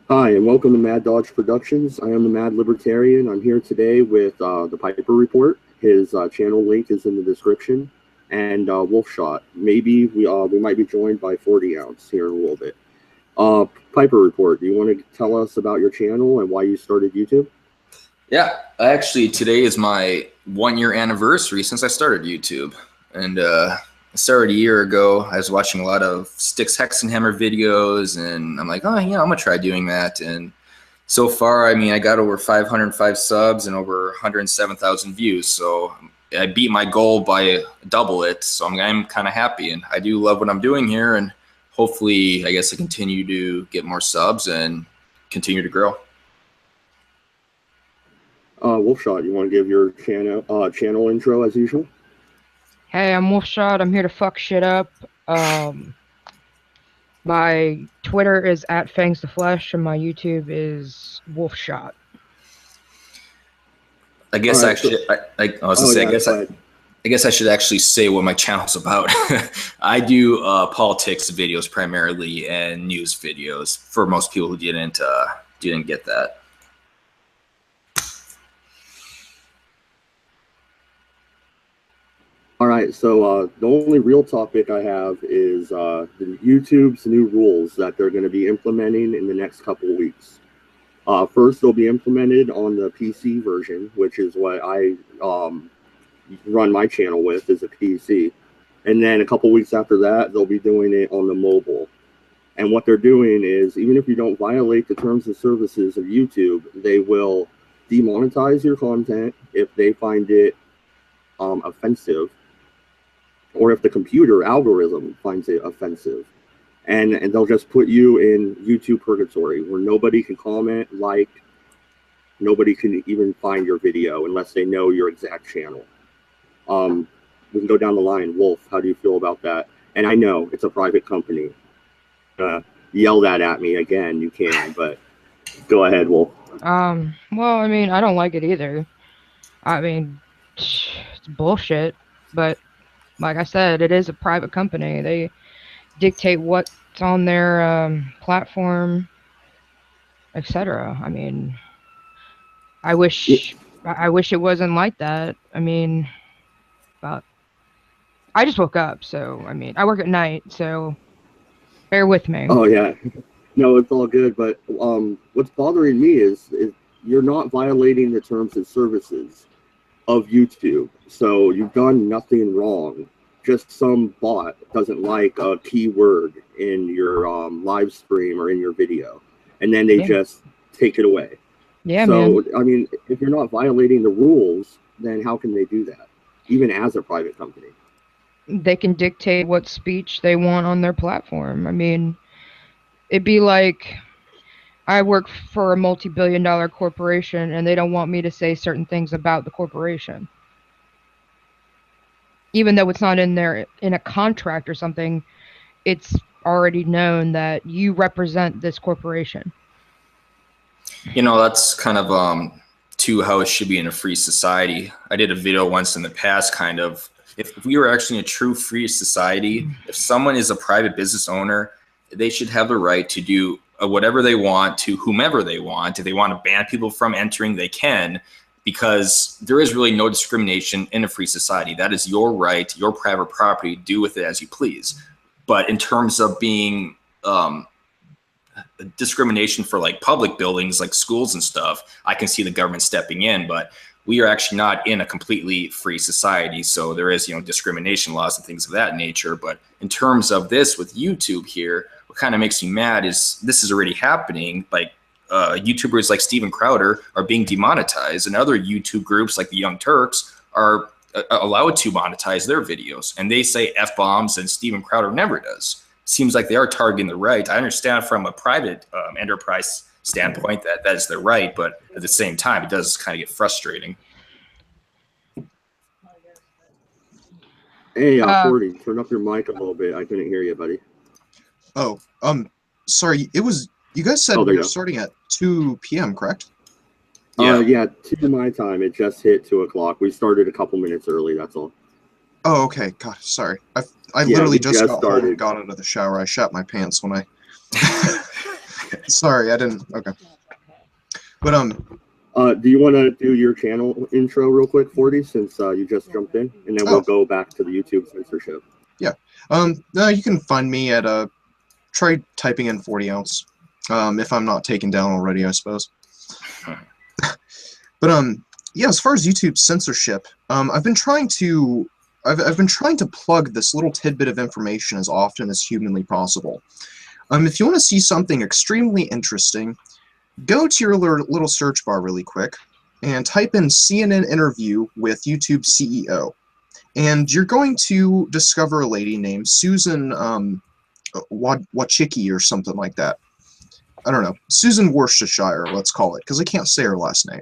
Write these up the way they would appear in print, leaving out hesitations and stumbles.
Hi, and welcome to Maddodge Productions. I am the Mad Libertarian. I'm here today with the Piper Report. His channel link is in the description, and Wolfshot. Maybe we might be joined by 40 ounce here in a little bit. Uh, Piper Report. Do you want to tell us about your channel and why you started YouTube? Yeah, actually, today is my 1 year anniversary since I started YouTube. And I started a year ago. I was watching a lot of Styx Hexenhammer videos, and I'm like, oh, yeah, I'm going to try doing that. And so far, I mean, I got over 505 subs and over 107,000 views. So I beat my goal by double it. So I'm kind of happy. And I do love what I'm doing here. And hopefully, I guess I continue to get more subs and continue to grow. Wolfshot, you want to give your channel intro as usual? Hey, I'm Wolfshot. I'm here to fuck shit up. My Twitter is @FangsTheFlesh, and my YouTube is Wolfshot. I guess Right, actually, I was gonna say, I guess I should actually say what my channel's about. I do politics videos primarily and news videos for most people who didn't get that. All right, so the only real topic I have is YouTube's new rules that they're going to be implementing in the next couple of weeks. First, they'll be implemented on the PC version, which is what I run my channel with, is a PC. And then a couple weeks after that, they'll be doing it on the mobile. And what they're doing is, even if you don't violate the terms and services of YouTube, they will demonetize your content if they find it offensive, or if the computer algorithm finds it offensive. And they'll just put you in YouTube purgatory, where nobody can comment, like, nobody can even find your video unless they know your exact channel. We can go down the line. Wolf, how do you feel about that? And I know it's a private company. Yell that at me again, you can, but go ahead, Wolf. Well, I mean, I don't like it either. I mean, it's bullshit, but like I said, it is a private company. They dictate what's on their platform, etc. I mean, I wish it wasn't like that. I mean, but I just woke up, so I mean, I work at night, so bear with me. Oh yeah, no, it's all good. But what's bothering me is you're not violating the terms and services of YouTube, so you've done nothing wrong. Just some bot doesn't like a keyword in your live stream or in your video, and then they just take it away. Yeah, so, man. I mean, if you're not violating the rules, then how can they do that, even as a private company? They can dictate what speech they want on their platform. I mean, it'd be like I work for a multi-billion-dollar corporation, and they don't want me to say certain things about the corporation. Even though it's not in a contract or something, it's already known that you represent this corporation. You know, that's kind of to how it should be in a free society. I did a video once in the past, kind of, if we were actually in a true free society, if someone is a private business owner, they should have the right to do whatever they want to whomever they want. If they want to ban people from entering, they can, because there is really no discrimination in a free society. That is your right, your private property, do with it as you please. But in terms of being discrimination for like public buildings, like schools and stuff, I can see the government stepping in, but we are actually not in a completely free society. So there is, discrimination laws and things of that nature. But in terms of this with YouTube here, what kind of makes me mad is this is already happening. Like YouTubers like Steven Crowder are being demonetized, and other YouTube groups like the Young Turks are allowed to monetize their videos, and they say F-bombs, and Steven Crowder never does. Seems like they are targeting the right. I understand from a private enterprise standpoint that is their right, but at the same time, it does kind of get frustrating. Hey, 40, turn up your mic a little bit. I couldn't hear you, buddy. Oh, sorry. You guys said we were starting at 2 p.m., correct? Yeah, 2 my time. It just hit 2 o'clock. We started a couple minutes early, that's all. Oh, okay. God, sorry. I literally just got home and got into the shower. I shat my pants when I Sorry, I didn't. Okay. But do you want to do your channel intro real quick, 40, since you just jumped in, and then we'll go back to the YouTube censorship. Yeah. You can find me at try typing in 40 ounce. If I'm not taken down already, I suppose. But yeah, as far as YouTube censorship, I've been trying to plug this little tidbit of information as often as humanly possible. If you want to see something extremely interesting, go to your little search bar really quick and type in CNN interview with YouTube CEO. And you're going to discover a lady named Susan Wachicki or something like that. I don't know. Susan Worcestershire, let's call it, because I can't say her last name.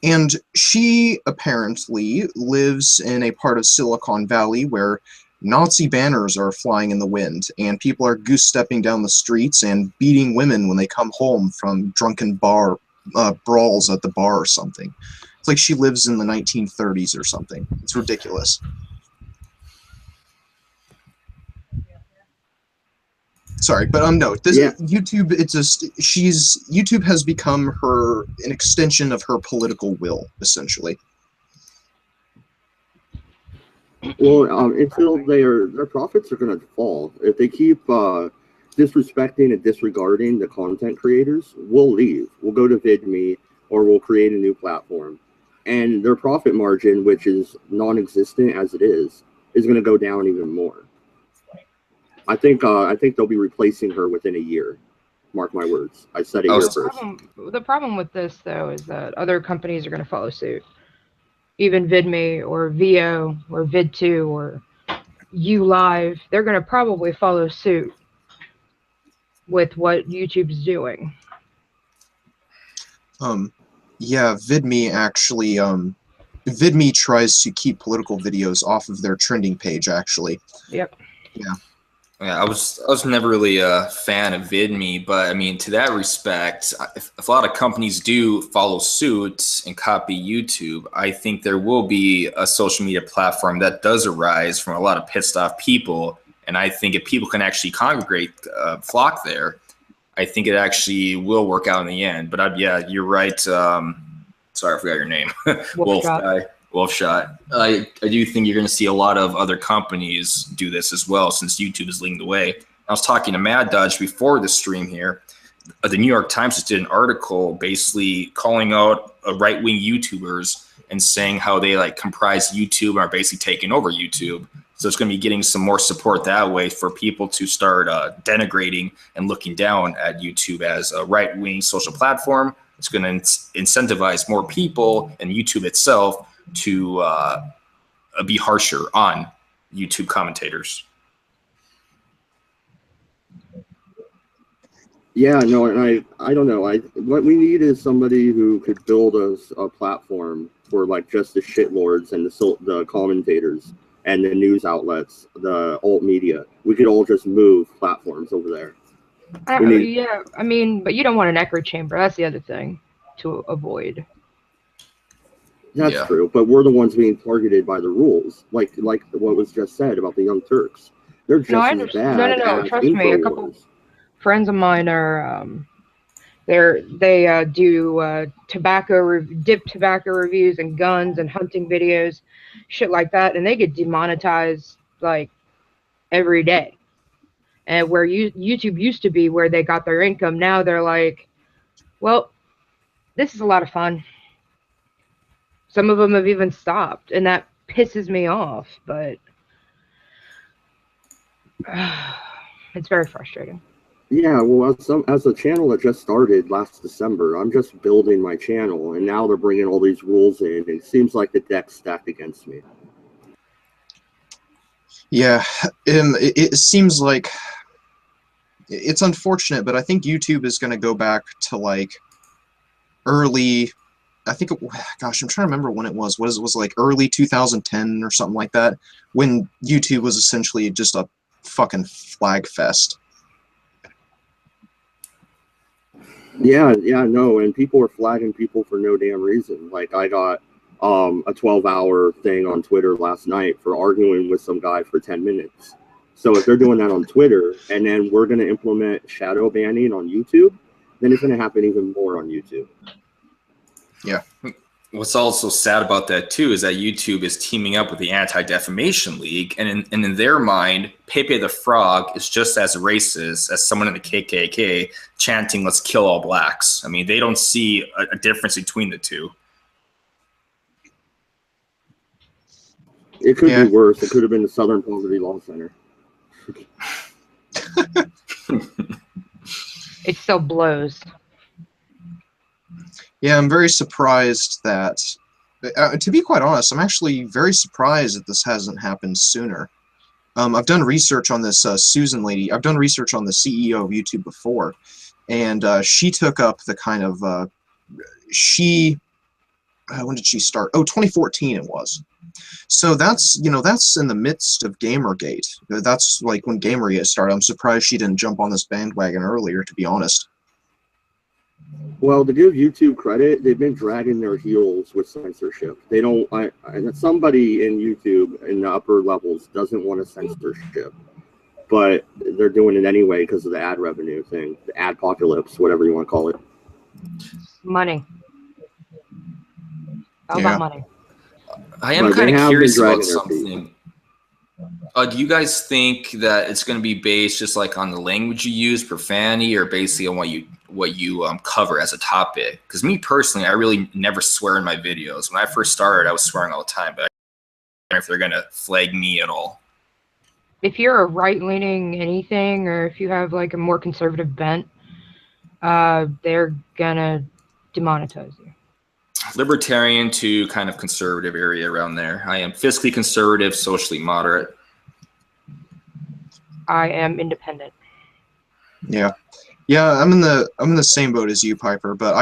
And she apparently lives in a part of Silicon Valley where Nazi banners are flying in the wind, and people are goose-stepping down the streets and beating women when they come home from drunken brawls at the bar or something. It's like she lives in the 1930s or something. It's ridiculous. Sorry, but no, this YouTube. It's just YouTube has become an extension of her political will, essentially. Well, until their profits are going to fall. If they keep disrespecting and disregarding the content creators, we'll leave. We'll go to VidMe, or we'll create a new platform. And their profit margin, which is non-existent as it is going to go down even more. I think they'll be replacing her within a year. Mark my words. I said a year first. The problem with this, though, is that other companies are going to follow suit. Even VidMe or VO or Vid2 or ULive, they're going to probably follow suit with what YouTube's doing. Yeah, VidMe actually, VidMe tries to keep political videos off of their trending page, actually. Yep. Yeah. Yeah, I was never really a fan of VidMe, but I mean, to that respect, if a lot of companies do follow suit and copy YouTube, I think there will be a social media platform that does arise from a lot of pissed off people. And I think if people can actually congregate, flock there, I think it actually will work out in the end. But yeah, you're right. Sorry, I forgot your name. Wolfshot. I do think you're going to see a lot of other companies do this as well, since YouTube is leading the way. I was talking to Maddodge before the stream here. The New York Times just did an article basically calling out right-wing YouTubers and saying how they comprise YouTube and are basically taking over YouTube. So it's going to be getting some more support that way for people to start denigrating and looking down at YouTube as a right-wing social platform. It's going to incentivize more people and YouTube itself to be harsher on YouTube commentators. Yeah, no, and I don't know. What we need is somebody who could build us a platform for just the shitlords and the commentators and the news outlets, the alt media. We could all just move platforms over there. Yeah, I mean, but you don't want an echo chamber. That's the other thing to avoid. That's true, but we're the ones being targeted by the rules, like what was just said about the Young Turks. They're just as bad. No. Trust me, a couple friends of mine are they do dip tobacco reviews and guns and hunting videos, shit like that, and they get demonetized every day. And where YouTube used to be where they got their income, now they're like, well, this is a lot of fun. Some of them have even stopped, and that pisses me off, but it's very frustrating. Yeah, well, as a channel that just started last December, I'm just building my channel, and now they're bringing all these rules in, and it seems like the deck's stacked against me. Yeah, it seems like it's unfortunate, but I think YouTube is going to go back to early. I think, gosh, I'm trying to remember when it was. Was early 2010 or something like that, when YouTube was essentially just a fucking flag fest. Yeah, no, and people were flagging people for no damn reason. I got a 12-hour thing on Twitter last night for arguing with some guy for 10 minutes. So if they're doing that on Twitter, and then we're going to implement shadow banning on YouTube, then it's going to happen even more on YouTube. Yeah. What's also sad about that too is that YouTube is teaming up with the Anti-Defamation League, and in their mind, Pepe the Frog is just as racist as someone in the KKK chanting "Let's kill all blacks." I mean, they don't see a difference between the two. It could be worse. It could have been the Southern Poverty Law Center. It still blows. Yeah, I'm very surprised that, to be quite honest, I'm actually very surprised that this hasn't happened sooner. I've done research on this Susan lady. I've done research on the CEO of YouTube before, and she took up the kind of, when did she start? Oh, 2014 it was. So that's, that's in the midst of Gamergate. That's like when Gamergate started. I'm surprised she didn't jump on this bandwagon earlier, to be honest. Well, to give YouTube credit, they've been dragging their heels with censorship. They don't. Somebody in YouTube in the upper levels doesn't want a censorship, but they're doing it anyway because of the ad revenue thing, the adpocalypse, whatever you want to call it. Money. All about money. I am kind of curious about something. Do you guys think that it's going to be based just like on the language you use, profanity, or basically on what you cover as a topic? Because me personally, I really never swear in my videos. When I first started, I was swearing all the time, but I don't know if they're going to flag me at all. If you're a right-leaning anything, or if you have like a more conservative bent, they're gonna demonetize you. Libertarian to kind of conservative area around there. I am fiscally conservative, socially moderate. I am independent. Yeah, I'm in the same boat as you, Piper. But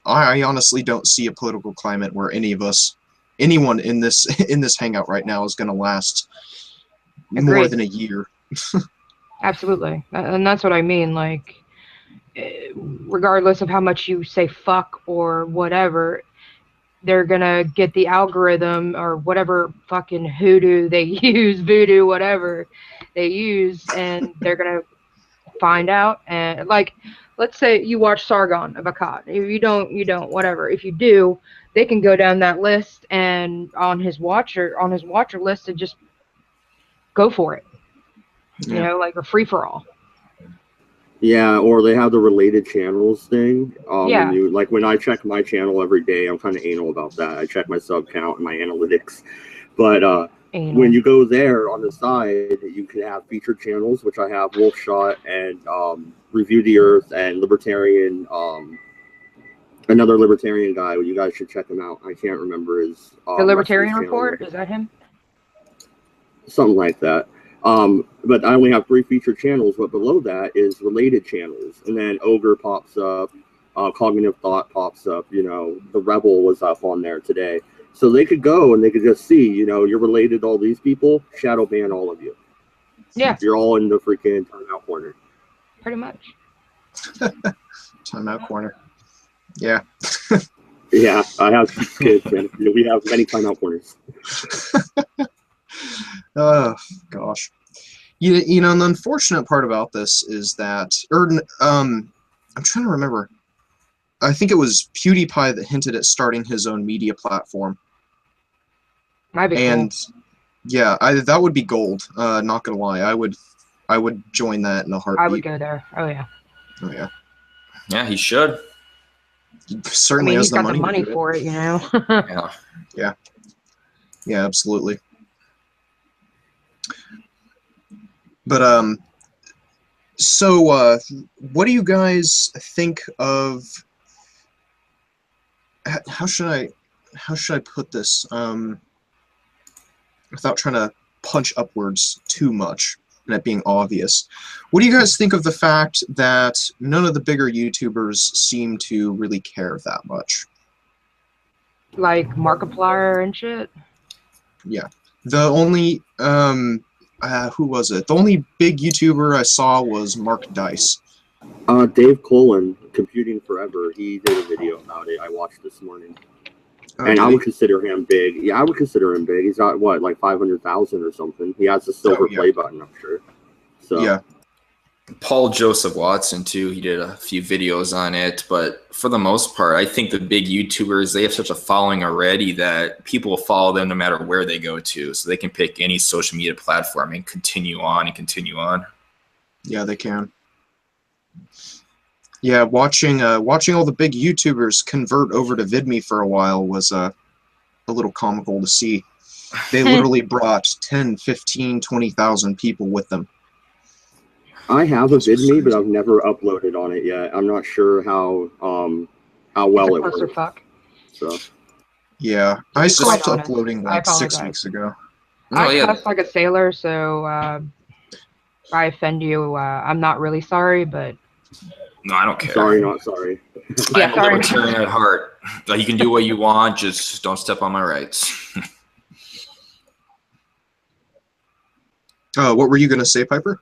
I honestly don't see a political climate where anyone in this hangout right now is going to last more than a year. Absolutely, and that's what I mean. Like, regardless of how much you say fuck or whatever, they're gonna get the algorithm or whatever fucking hoodoo they use, voodoo, whatever they use, and they're gonna find out. And like, let's say you watch Sargon of Akkad. If you don't, whatever. If you do, they can go down that list and on his watcher list and just go for it. Yeah. You know, like a free for all. Yeah, or they have the related channels thing. Yeah. When I check my channel every day, I'm kind of anal about that. I check my sub count and my analytics. But when you go there on the side, you can have featured channels, which I have Wolfshot and Review the Earth and Libertarian, another Libertarian guy. You guys should check him out. I can't remember his. The Libertarian Report? Is that him? Something like that. But I only have 3 featured channels, but below that is related channels. And then Ogre pops up, Cognitive Thought pops up, the Rebel was up on there today. So they could go and they could just see, you're related to all these people, shadow ban all of you. Yeah. You're all in the freaking timeout corner. Pretty much. Timeout corner. Yeah. Yeah, I have kids, and we have many timeout corners. Oh gosh, and the unfortunate part about this is that, I'm trying to remember. I think it was PewDiePie that hinted at starting his own media platform. Might be and cool. Yeah, that would be gold. Not gonna lie, I would join that in a heartbeat. I would go there. Oh yeah. Oh yeah. Yeah, he should. He certainly has he's got the money for it, Yeah. Yeah, absolutely. But so what do you guys think of? How should I put this without trying to punch upwards too much and it being obvious? What do you guys think of the fact that none of the bigger YouTubers seem to really care that much? Like Markiplier and shit? Yeah. The only who was it? The only big YouTuber I saw was Mark Dice. Dave Colin, Computing Forever, he did a video about it. I watched this morning. Oh, And did I he? would consider him big. Yeah, I would consider him big. He's got what, like 500,000 or something. He has the silver yeah. play button, I'm sure. So Yeah. Paul Joseph Watson too. He did a few videos on it, but for the most part, I think the big YouTubers, they have such a following already that people will follow them no matter where they go to, so they can pick any social media platform and continue on and continue on. Yeah, they can. Yeah, watching all the big YouTubers convert over to VidMe for a while was a little comical to see. They literally brought 10, 15, 20,000 people with them. I have a This was VidMe, but crazy. I've never uploaded on it yet. I'm not sure how It's well a it works. clusterfuck. So Yeah, I be stopped quite honest, uploading I like 6 apologize. weeks ago. Oh I yeah, cuss like a sailor, so if I offend you, I'm not really sorry, but no, I don't care. sorry, not sorry. yeah, I'm a sorry. libertarian at heart. Like, you can do what you want, just don't step on my rights. What were you gonna say, Piper?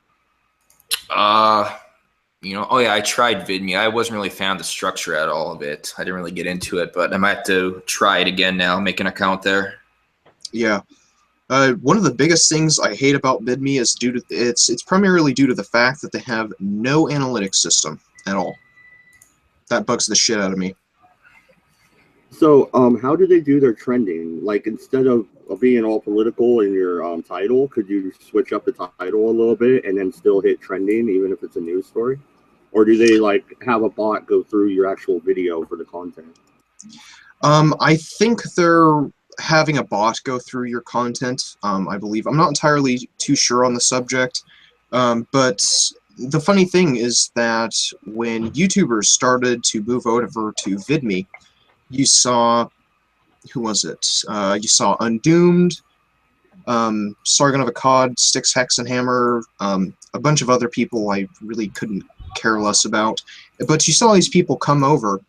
Oh yeah, I tried VidMe. I wasn't really a fan of the structure at all of it. I didn't really get into it, but I might have to try it again now, make an account there. Yeah. One of the biggest things I hate about VidMe is it's primarily due to the fact that they have no analytics system at all. That bugs the shit out of me. So how do they do their trending? Like, instead of being all political in your title, could you switch up the title a little bit and then still hit trending even if it's a news story? Or do they like have a bot go through your actual video for the content? I think they're having a bot go through your content. I believe. I'm not entirely too sure on the subject, but the funny thing is that when YouTubers started to move over to VidMe, you saw, who was it? You saw Undoomed, Sargon of Akkad, Styx, Hex, and Hammer, a bunch of other people I really couldn't care less about. But you saw these people come over,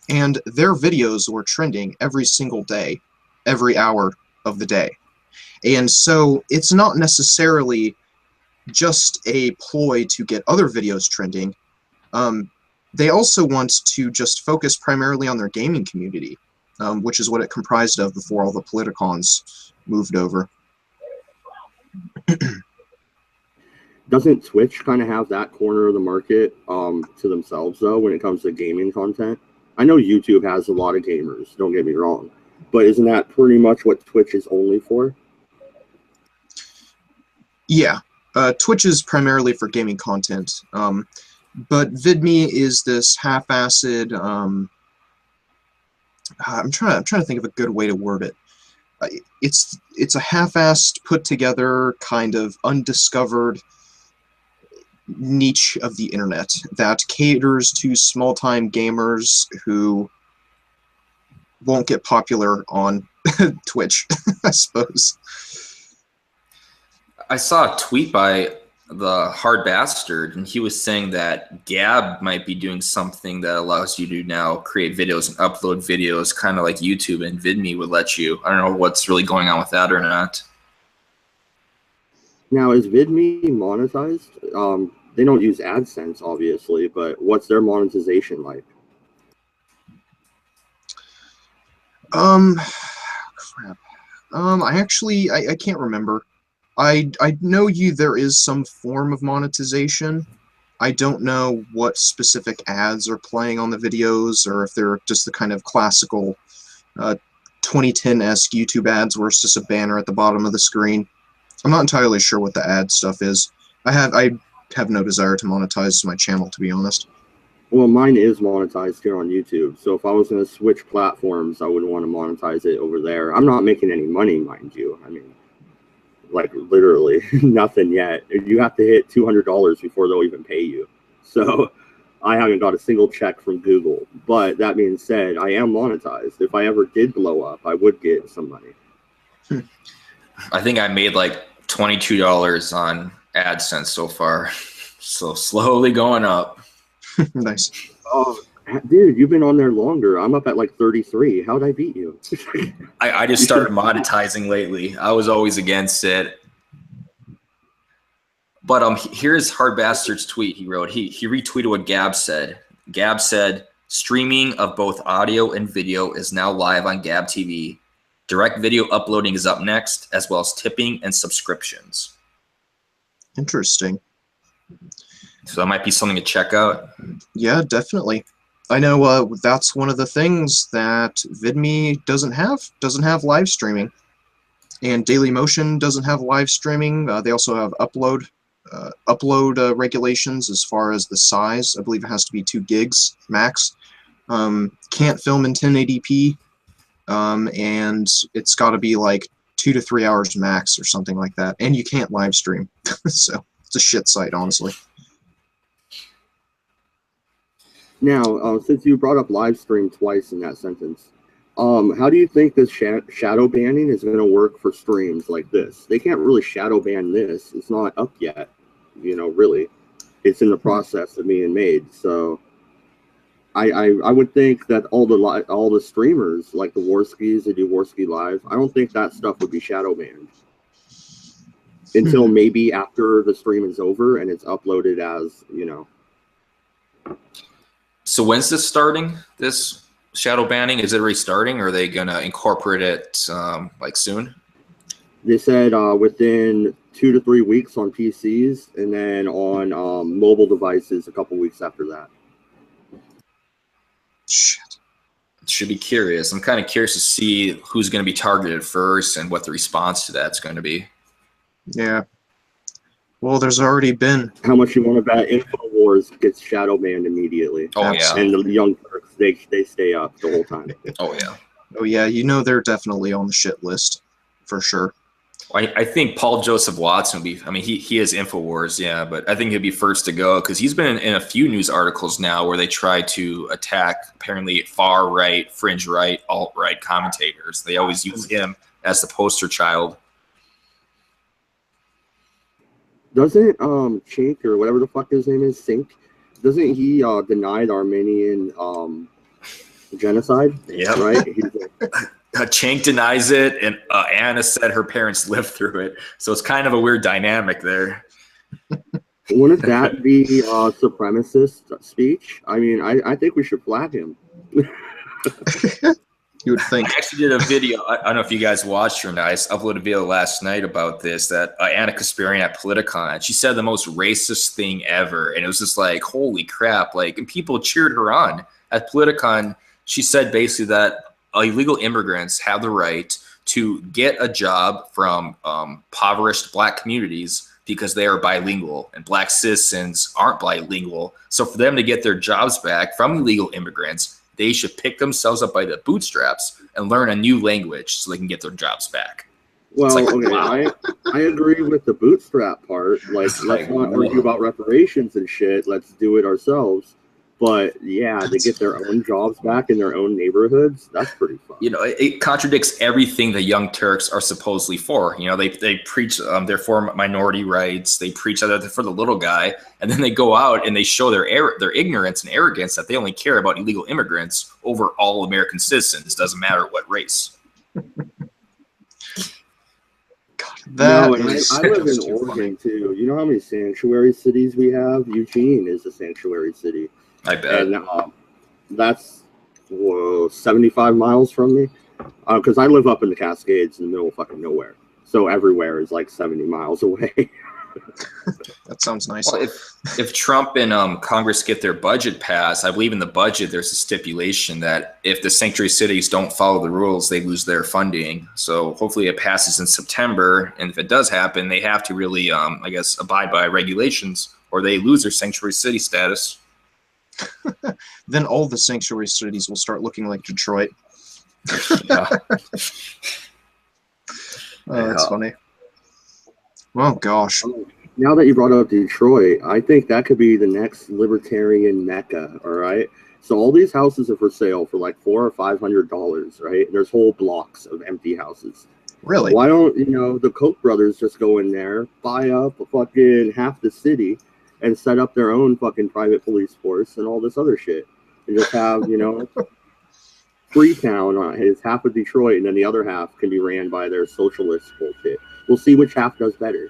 and their videos were trending every single day, every hour of the day. And so it's not necessarily just a ploy to get other videos trending. They also want to just focus primarily on their gaming community, which is what it comprised of before all the politicons moved over. Doesn't Twitch kind of have that corner of the market to themselves, though, when it comes to gaming content? I know YouTube has a lot of gamers, don't get me wrong, but isn't that pretty much what Twitch is only for? Yeah, Twitch is primarily for gaming content, but VidMe is this half-assed. I'm trying to think of a good way to word it. It's a half-assed, put-together, kind of undiscovered niche of the internet that caters to small-time gamers who won't get popular on Twitch, I suppose. I saw a tweet by the Hard Bastard, and he was saying that Gab might be doing something that allows you to now create videos and upload videos, kind of like YouTube and VidMe would let you. I don't know what's really going on with that or not. Now, is VidMe monetized? They don't use AdSense, obviously, but what's their monetization like? Crap. I can't remember. I know there is some form of monetization. I don't know what specific ads are playing on the videos, or if they're just the kind of classical 2010-esque YouTube ads where it's just a banner at the bottom of the screen. I'm not entirely sure what the ad stuff is. I have no desire to monetize my channel, to be honest. Well, mine is monetized here on YouTube, so if I was going to switch platforms, I would want to monetize it over there. I'm not making any money, mind you. I mean, like, literally nothing yet. You have to hit $200 before they'll even pay you. So I haven't got a single check from Google. But that being said, I am monetized. If I ever did blow up, I would get some money. I think I made like $22 on AdSense so far. So slowly going up. Nice. Oh, dude, you've been on there longer. I'm up at like 33. How'd I beat you? I just started monetizing lately. I was always against it. But here's Hard Bastard's tweet he wrote. He retweeted what Gab said. Gab said, Streaming of both audio and video is now live on Gab TV. Direct video uploading is up next, as well as tipping and subscriptions. Interesting. So that might be something to check out. Yeah, definitely. I know that's one of the things that VidMe doesn't have live streaming, and Dailymotion doesn't have live streaming. They also have upload regulations as far as the size. I believe it has to be 2 gigs max. Can't film in 1080p, and it's got to be like 2 to 3 hours max or something like that. And you can't live stream, so it's a shit site, honestly. Now, since you brought up live stream twice in that sentence, how do you think this shadow banning is going to work for streams like this? They can't really shadow ban this. It's not up yet, really. It's in the process of being made. So I would think that all the streamers, like the Warskis that do Warski Live, I don't think that stuff would be shadow banned until maybe after the stream is over and it's uploaded as, So when's this starting, this shadow banning? Is it already starting, or are they going to incorporate it like soon? They said within 2 to 3 weeks on PCs, and then on mobile devices a couple weeks after that. Shit. Should be curious. I'm kind of curious to see who's going to be targeted first and what the response to that's going to be. Yeah. Well, there's already been. How much you want to bet InfoWars gets shadow banned immediately? Oh, yeah. And the Young Turks, they stay up the whole time. Oh, yeah. Oh, yeah. They're definitely on the shit list for sure. I think Paul Joseph Watson will be, he is InfoWars, yeah, but I think he'll be first to go because he's been in a few news articles now where they try to attack apparently far right, fringe right, alt right commentators. They always use him as the poster child. Doesn't Chink, or whatever the fuck his name is, Sink, doesn't he deny the Armenian genocide? Yeah. Right? Chink denies it, and Anna said her parents lived through it. So it's kind of a weird dynamic there. Wouldn't that be supremacist speech? I think we should flag him. You would think. I actually did a video. I don't know if you guys watched or not. I uploaded a video last night about this, that Anna Kasparian at Politicon, she said the most racist thing ever. And it was just like, holy crap. And people cheered her on. At Politicon, she said basically that illegal immigrants have the right to get a job from impoverished black communities because they are bilingual, and black citizens aren't bilingual. So for them to get their jobs back from illegal immigrants, they should pick themselves up by the bootstraps and learn a new language so they can get their jobs back. Well, okay, wow. I agree with the bootstrap part. Let's not argue about reparations and shit. Let's do it ourselves. But yeah, to get their own jobs back in their own neighborhoods, that's pretty fun. It contradicts everything the Young Turks are supposedly for. They preach they're for minority rights. They preach that they're for the little guy, and then they go out and they show their ignorance and arrogance that they only care about illegal immigrants over all American citizens. Doesn't matter what race. I live in Oregon too. You know how many sanctuary cities we have? Eugene is a sanctuary city. I bet. And that's 75 miles from me. Because I live up in the Cascades in the middle of fucking nowhere. So everywhere is like 70 miles away. That sounds nice. Well, if Trump and Congress get their budget passed, I believe in the budget there's a stipulation that if the sanctuary cities don't follow the rules, they lose their funding. So hopefully it passes in September. And if it does happen, they have to really, abide by regulations or they lose their sanctuary city status. Then all the sanctuary cities will start looking like Detroit. Yeah. That's funny. Well, gosh. Now that you brought up Detroit, I think that could be the next libertarian mecca. All right. So all these houses are for sale for like $400 or $500, right? And there's whole blocks of empty houses. Really? Why don't the Koch brothers just go in there, buy up fucking half the city, and set up their own fucking private police force and all this other shit, and just have Freetown is half of Detroit, and then the other half can be ran by their socialist bullshit. We'll see which half does better.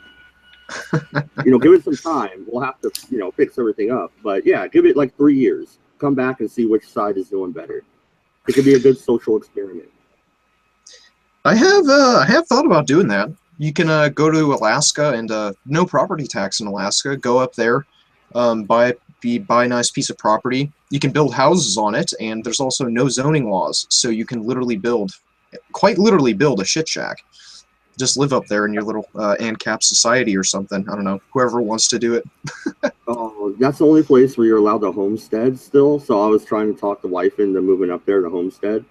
Give it some time. We'll have to fix everything up, but yeah, give it like 3 years. come back and see which side is doing better. It could be a good social experiment. I have thought about doing that. You can go to Alaska and no property tax in Alaska. Go up there, buy a nice piece of property. You can build houses on it, and there's also no zoning laws, so you can quite literally build a shit shack. Just live up there in your little ANCAP society or something. I don't know. Whoever wants to do it. Oh, that's the only place where you're allowed to homestead still. So I was trying to talk the wife into moving up there to homestead.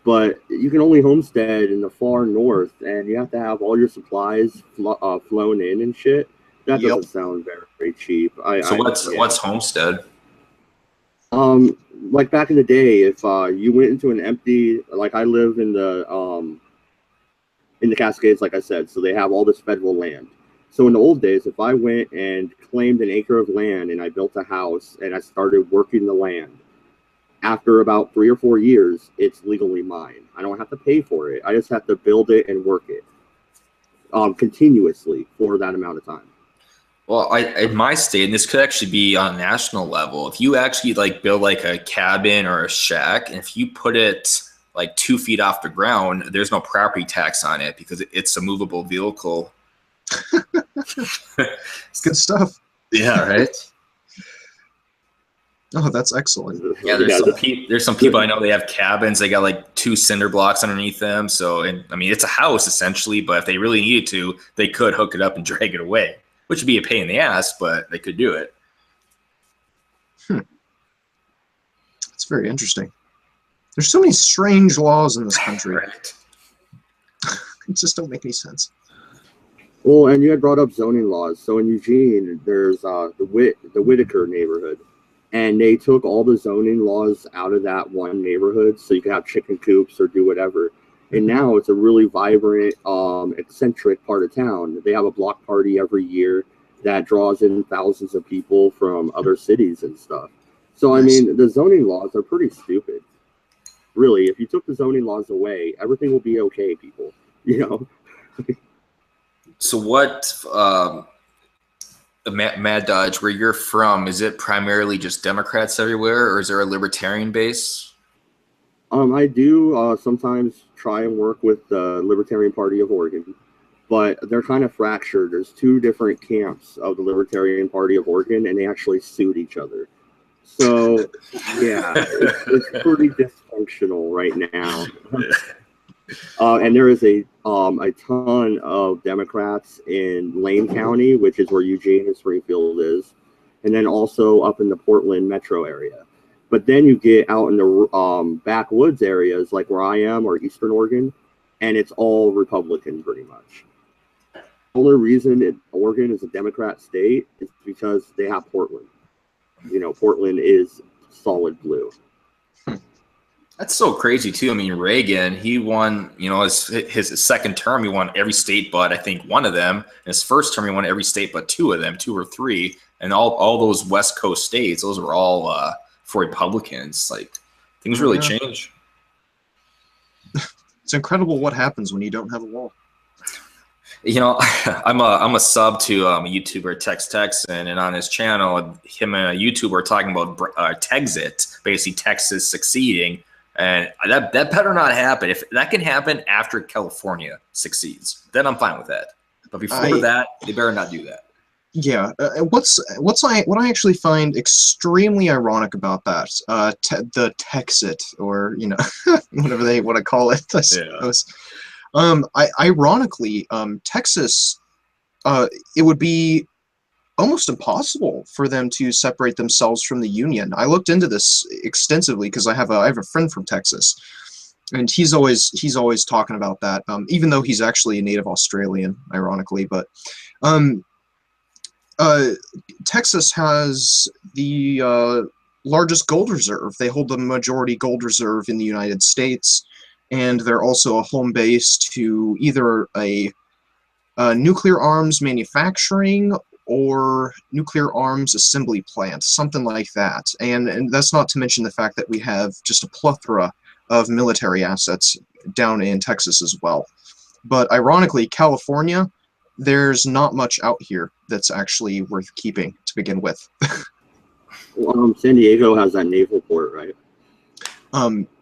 But you can only homestead in the far north, and you have to have all your supplies flown in and shit. That doesn't sound very cheap. What's homestead? Like back in the day, if you went into an empty, like I live in the Cascades, like I said, so they have all this federal land. So in the old days, if I went and claimed an acre of land and I built a house and I started working the land, after about 3 or 4 years, it's legally mine. I don't have to pay for it. I just have to build it and work it continuously for that amount of time. Well, in my state, and this could actually be on a national level, if you actually like build like a cabin or a shack, and if you put it like 2 feet off the ground, there's no property tax on it because it's a movable vehicle. It's good stuff. Yeah, right? Oh, that's excellent. Yeah, there's some people I know, they have cabins. They got like 2 cinder blocks underneath them. So, I mean, it's a house essentially, but if they really needed to, they could hook it up and drag it away, which would be a pain in the ass, but they could do it. That's very interesting. There's so many strange laws in this country. Right. It just don't make any sense. Well, and you had brought up zoning laws. So in Eugene, there's the Whitaker neighborhood. And they took all the zoning laws out of that one neighborhood so you could have chicken coops or do whatever. And now it's a really vibrant, eccentric part of town. They have a block party every year that draws in thousands of people from other cities and stuff. So, I mean, the zoning laws are pretty stupid. Really, if you took the zoning laws away, everything will be okay, people. You know? So what, Maddodge, where you're from, is it primarily just Democrats everywhere, or is there a libertarian base? I do sometimes try and work with the Libertarian Party of Oregon, but they're kind of fractured. There's 2 different camps of the Libertarian Party of Oregon, and they actually sued each other. So, yeah, it's pretty dysfunctional right now. And there is a ton of Democrats in Lane County, which is where Eugene and Springfield is, and then also up in the Portland metro area. But then you get out in the backwoods areas like where I am or Eastern Oregon, and it's all Republican pretty much. The only reason Oregon is a Democrat state is because they have Portland. You know, Portland is solid blue. That's so crazy too. I mean, Reagan, he won, you know, his second term, he won every state but I think 1 of them. In his first term, he won every state but 2 of them, 2 or 3. And all those West Coast states, those were all for Republicans. Like, things really change. It's incredible what happens when you don't have a wall. You know, I'm a sub to a YouTuber, Tex, and on his channel, him and a YouTuber are talking about Texit, basically Texas succeeding. And that better not happen. If that can happen after California succeeds, then I'm fine with that. But before that, they better not do that. Yeah. What I actually find extremely ironic about that, the Texit, or you know, whatever they want to call it, I suppose. Ironically, Texas, it would be almost impossible for them to separate themselves from the Union. I looked into this extensively because I have a friend from Texas, and he's always talking about that. Even though he's actually a native Australian, ironically, but Texas has the largest gold reserve. They hold the majority gold reserve in the United States, and they're also a home base to either a nuclear arms manufacturing or nuclear arms assembly plant, something like that. And that's not to mention the fact that we have just a plethora of military assets down in Texas as well. But ironically, California, there's not much out here that's actually worth keeping to begin with. San Diego has that naval port, right?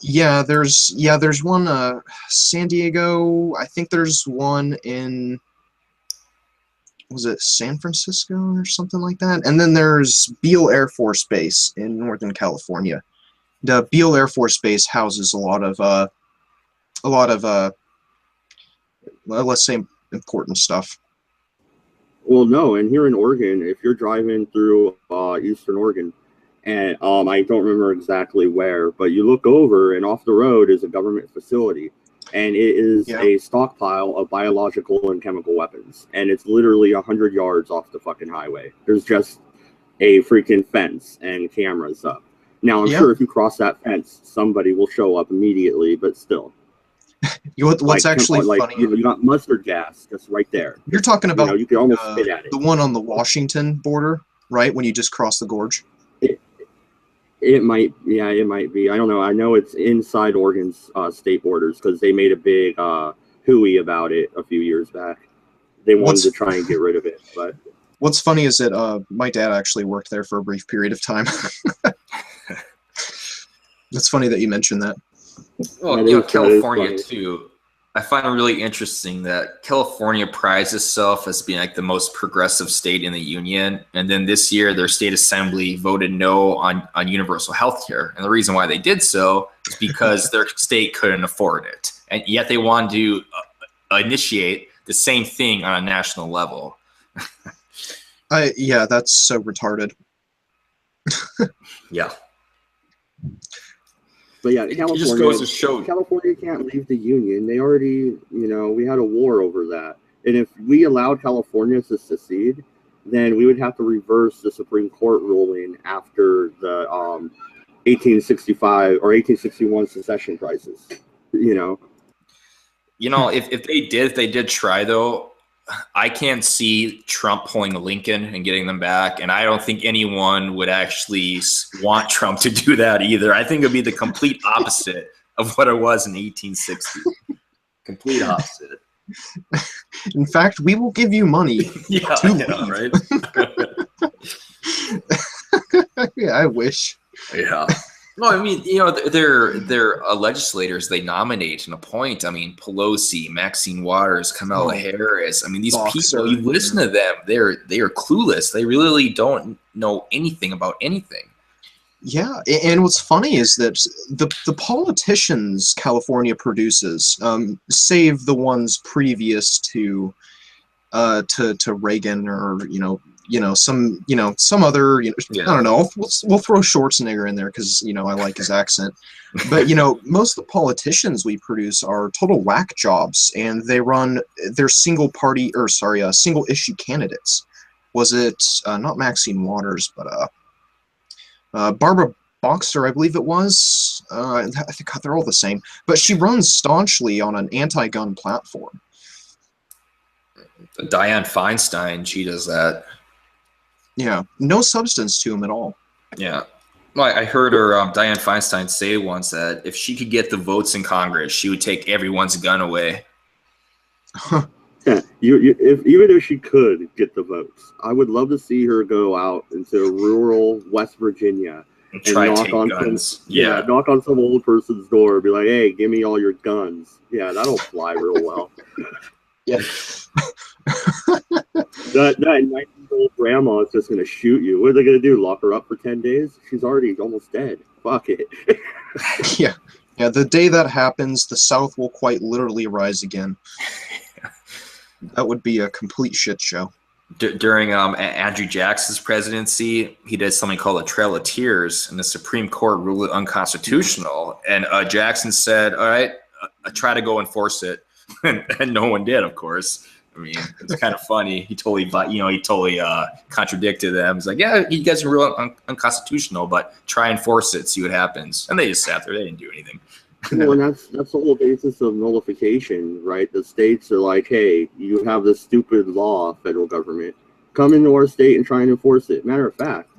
There's one San Diego. I think there's one in, was it San Francisco or something like that? And then there's Beale Air Force Base in Northern California. The Beale Air Force Base houses a lot of let's say important stuff. Well, no, and here in Oregon, if you're driving through Eastern Oregon, and I don't remember exactly where, but you look over and off the road is a government facility, and it is a stockpile of biological and chemical weapons, and it's literally 100 yards off the fucking highway. There's just a freaking fence and cameras up. Now, I'm sure if you cross that fence, somebody will show up immediately, but still. What's actually funny? You got mustard gas just right there. You're talking about you can almost spit at it. The one on the Washington border, right? When you just cross the gorge. It might be. I don't know. I know it's inside Oregon's state borders because they made a big hooey about it a few years back. They wanted to try and get rid of it, but what's funny is that my dad actually worked there for a brief period of time. It's funny that you mentioned that. Well, California too. I find it really interesting that California prides itself as being like the most progressive state in the union, and then this year their state assembly voted no on universal health care, and the reason why they did so is because their state couldn't afford it, and yet they wanted to initiate the same thing on a national level. Yeah, that's so retarded. Yeah. But yeah, it just goes to show California can't leave the union. They already, we had a war over that. And if we allowed California to secede, then we would have to reverse the Supreme Court ruling after the 1865 or 1861 secession crisis. If they did try though, I can't see Trump pulling Lincoln and getting them back, and I don't think anyone would actually want Trump to do that either. I think it'd be the complete opposite of what it was in 1860. Complete opposite. In fact, we will give you money. Right? Yeah, I wish. Yeah. No, I mean, they're legislators they nominate and appoint. I mean, Pelosi, Maxine Waters, Kamala Harris. I mean, these people, you listen to them, they are clueless. They really don't know anything about anything. Yeah, and what's funny is that the politicians California produces, save the ones previous to Reagan or some other I don't know. We'll throw Schwarzenegger in there because I like his accent. But most of the politicians we produce are total whack jobs, and they run their single issue candidates. Was it not Maxine Waters, but Barbara Boxer, I believe it was. I think they're all the same, but she runs staunchly on an anti-gun platform. Dianne Feinstein, she does that. Yeah, no substance to him at all. Yeah. Well, I heard her, Dianne Feinstein, say once that if she could get the votes in Congress, she would take everyone's gun away. Yeah, even if she could get the votes, I would love to see her go out into rural West Virginia and try to take guns. Knock on some old person's door and be like, hey, give me all your guns. Yeah, that'll fly real well. Yeah. That 19-year-old grandma is just going to shoot you. What are they going to do? Lock her up for 10 days? She's already almost dead. Fuck it. Yeah. The day that happens, the South will quite literally rise again. That would be a complete shit show. During Andrew Jackson's presidency, he did something called a Trail of Tears, and the Supreme Court ruled it unconstitutional. And Jackson said, all right, I try to go enforce it. And no one did, of course. I mean, it's kind of funny. He totally contradicted them. He's like, yeah, you guys are real unconstitutional, but try and force it, see what happens. And they just sat there. They didn't do anything. Well, and that's the whole basis of nullification, right? The states are like, hey, you have this stupid law, federal government. Come into our state and try and enforce it. Matter of fact,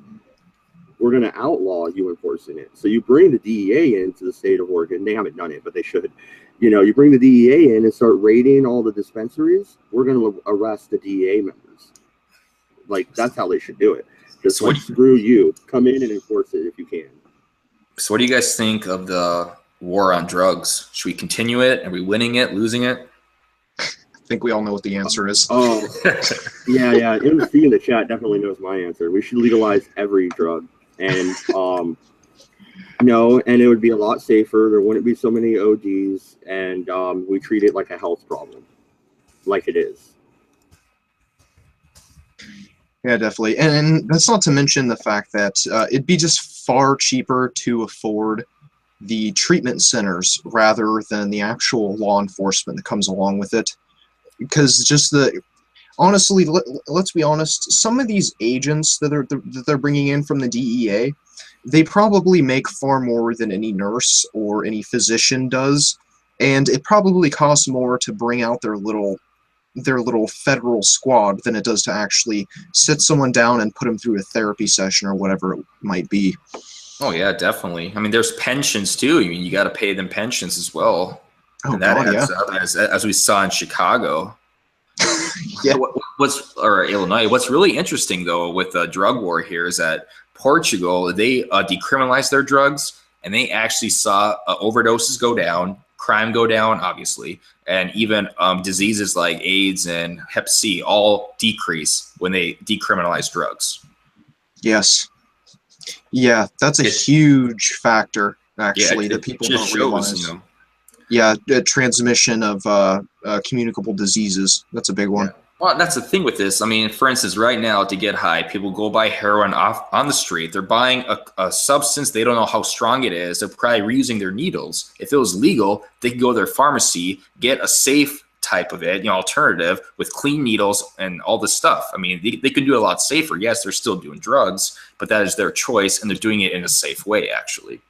we're going to outlaw you enforcing it. So you bring the DEA into the state of Oregon. They haven't done it, but they should. You bring the DEA in and start raiding all the dispensaries. We're going to arrest the DEA members. Like, that's how they should do it. Just So like, screw you. Come in and enforce it if you can. So what do you guys think of the war on drugs? Should we continue it? Are we winning it, losing it? I think we all know what the answer is. Oh, yeah. MC in the chat definitely knows my answer. We should legalize every drug. And, no, and it would be a lot safer. There wouldn't be so many ODs, and we treat it like a health problem, like it is. Yeah, definitely. And that's not to mention the fact that it'd be just far cheaper to afford the treatment centers rather than the actual law enforcement that comes along with it. Because just honestly, let's be honest, some of these agents that they're bringing in from the DEA, they probably make far more than any nurse or any physician does, and it probably costs more to bring out their little federal squad than it does to actually sit someone down and put them through a therapy session or whatever it might be. Oh yeah, definitely. I mean, there's pensions too. I mean, you got to pay them pensions as well. Oh, and that God, adds yeah. up, as we saw in Chicago. Yeah. Or Illinois. What's really interesting though with the drug war here is that Portugal, they decriminalized their drugs, and they actually saw overdoses go down, crime go down, obviously, and even diseases like AIDS and Hep C all decrease when they decriminalize drugs. Yes. Yeah, that's a huge factor, actually, that people don't realize. You know. Yeah, the transmission of communicable diseases. That's a big one. Yeah. Well, that's the thing with this. I mean, for instance, right now to get high, people go buy heroin off on the street. They're buying a substance. They don't know how strong it is. They're probably reusing their needles. If it was legal, they could go to their pharmacy, get a safe type of it, alternative with clean needles and all this stuff. I mean, they can do it a lot safer. Yes, they're still doing drugs, but that is their choice, and they're doing it in a safe way, actually.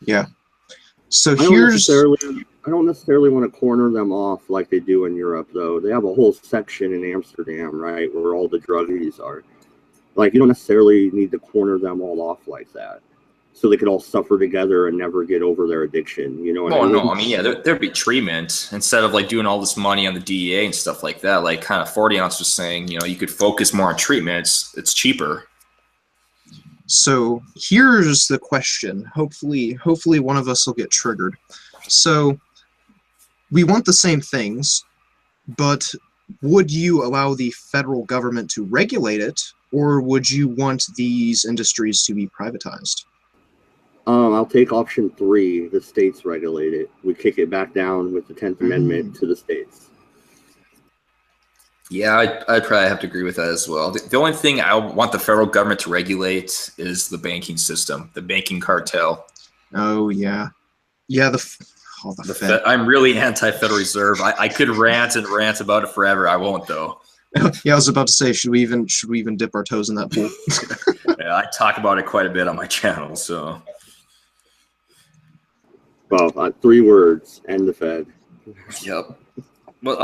Yeah. So I don't necessarily want to corner them off like they do in Europe, though. They have a whole section in Amsterdam, right, where all the druggies are. Like, you don't necessarily need to corner them all off like that, so they could all suffer together and never get over their addiction. You know what I mean? No. I mean, yeah, there'd be treatment instead of like doing all this money on the DEA and stuff like that. Like kind of 40 ounce was saying, you could focus more on treatment. It's cheaper. So here's the question. Hopefully one of us will get triggered. So we want the same things, but would you allow the federal government to regulate it, or would you want these industries to be privatized? I'll take option 3. The states regulate it. We kick it back down with the 10th Amendment to the states. Yeah, I'd probably have to agree with that as well. The only thing I want the federal government to regulate is the banking system, the banking cartel. Oh, yeah. Yeah, the Fed. I'm really anti-Federal Reserve. I could rant and rant about it forever. I won't, though. Yeah, I was about to say, should we even dip our toes in that pool? Yeah, I talk about it quite a bit on my channel, so. Well, 3 words, end the Fed. Yep. Well,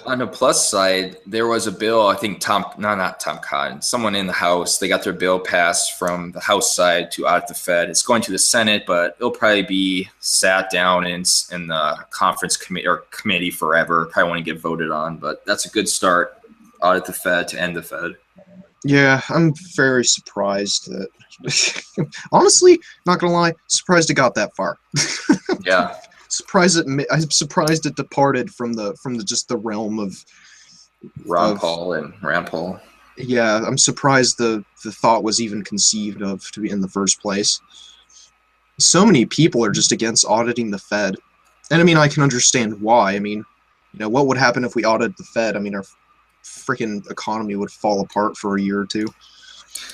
on the plus side, there was a bill, I think not Tom Cotton, someone in the House, they got their bill passed from the House side to audit the Fed. It's going to the Senate, but it'll probably be sat down in the conference committee forever. Probably won't get voted on, but that's a good start. Audit the Fed to end the Fed. Yeah, I'm very surprised that, honestly, not gonna lie, surprised it got that far. Yeah. I'm surprised it departed from just the realm of Ron Paul and Rand Paul. Yeah, I'm surprised the thought was even conceived of to be in the first place. So many people are just against auditing the Fed, and I mean, I can understand why. I mean, what would happen if we audited the Fed? I mean, our freaking economy would fall apart for a year or two.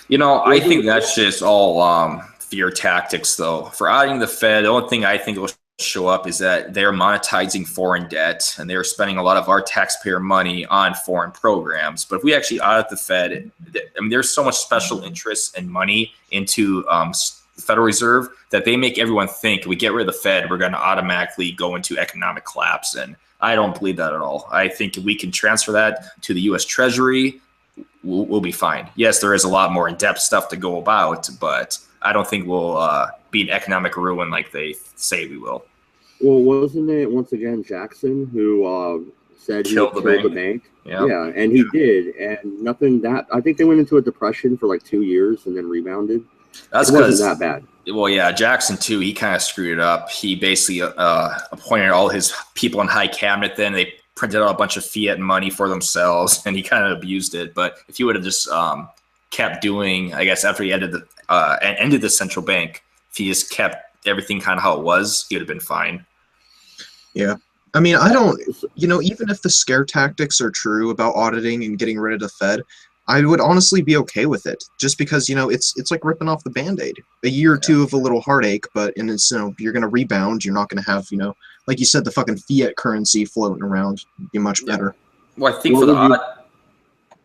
I think that's just all fear tactics, though. For auditing the Fed, the only thing I think will show up is that they're monetizing foreign debt, and they're spending a lot of our taxpayer money on foreign programs. But if we actually audit the Fed, I mean, there's so much special interest and money into the Federal Reserve that they make everyone think we get rid of the Fed, we're going to automatically go into economic collapse. And I don't believe that at all. I think if we can transfer that to the U.S. Treasury, we'll be fine. Yes, there is a lot more in-depth stuff to go about, but I don't think we'll be in economic ruin like they say we will. Well, wasn't it once again Jackson who said he Kill would the kill the bank. bank. Yeah. Yeah, and he did, and nothing that I think they went into a depression for like 2 years and then rebounded. That's It wasn't because that bad. well, yeah, Jackson too. He kind of screwed it up. He basically appointed all his people in high cabinet. Then they printed out a bunch of fiat money for themselves, and he kind of abused it. But if he would have just kept doing, I guess after he ended the central bank, if he just kept everything kind of how it was, he would have been fine. Yeah. I mean, I don't, even if the scare tactics are true about auditing and getting rid of the Fed, I would honestly be okay with it, just because, it's like ripping off the Band-Aid. A year or two of a little heartache, but it's, you're going to rebound. You're not going to have, like you said, the fucking fiat currency floating around. Be much better. Well, I think for the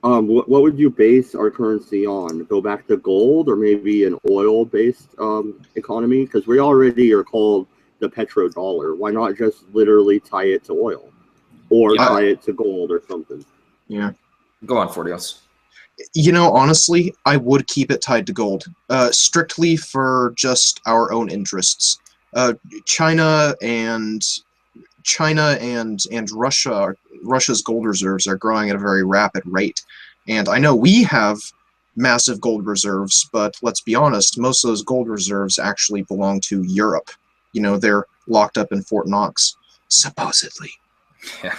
what would you base our currency on? Go back to gold or maybe an oil-based economy? Because we already are called the petrodollar. Why not just literally tie it to oil or tie it to gold or something? Yeah. Go on, 40 ounce. Honestly, I would keep it tied to gold, strictly for just our own interests. China and Russia's gold reserves are growing at a very rapid rate. And I know we have massive gold reserves, but let's be honest, most of those gold reserves actually belong to Europe. They're locked up in Fort Knox, supposedly. Yeah.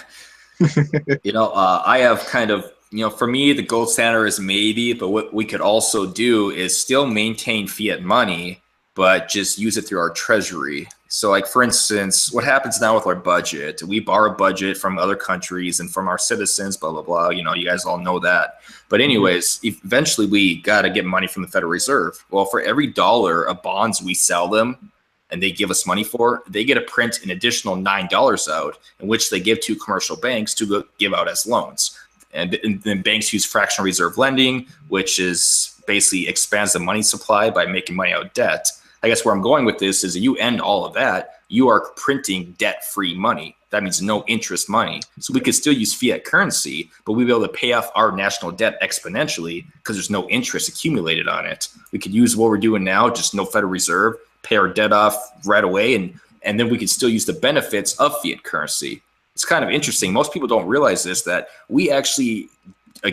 I have kind of, for me, the gold standard is maybe, but what we could also do is still maintain fiat money, but just use it through our treasury. So like, for instance, what happens now with our budget? We borrow budget from other countries and from our citizens, blah, blah, blah. You guys all know that. But anyways, eventually we got to get money from the Federal Reserve. Well, for every dollar of bonds we sell them and they give us money for, they get to print an additional $9 out, in which they give to commercial banks to give out as loans. And then banks use fractional reserve lending, which is basically expands the money supply by making money out of debt. I guess where I'm going with this is that you end all of that, you are printing debt-free money. That means no interest money. So we could still use fiat currency, but we'd be able to pay off our national debt exponentially because there's no interest accumulated on it. We could use what we're doing now, just no Federal Reserve, pay our debt off right away, and then we could still use the benefits of fiat currency. It's kind of interesting. Most people don't realize this, that we actually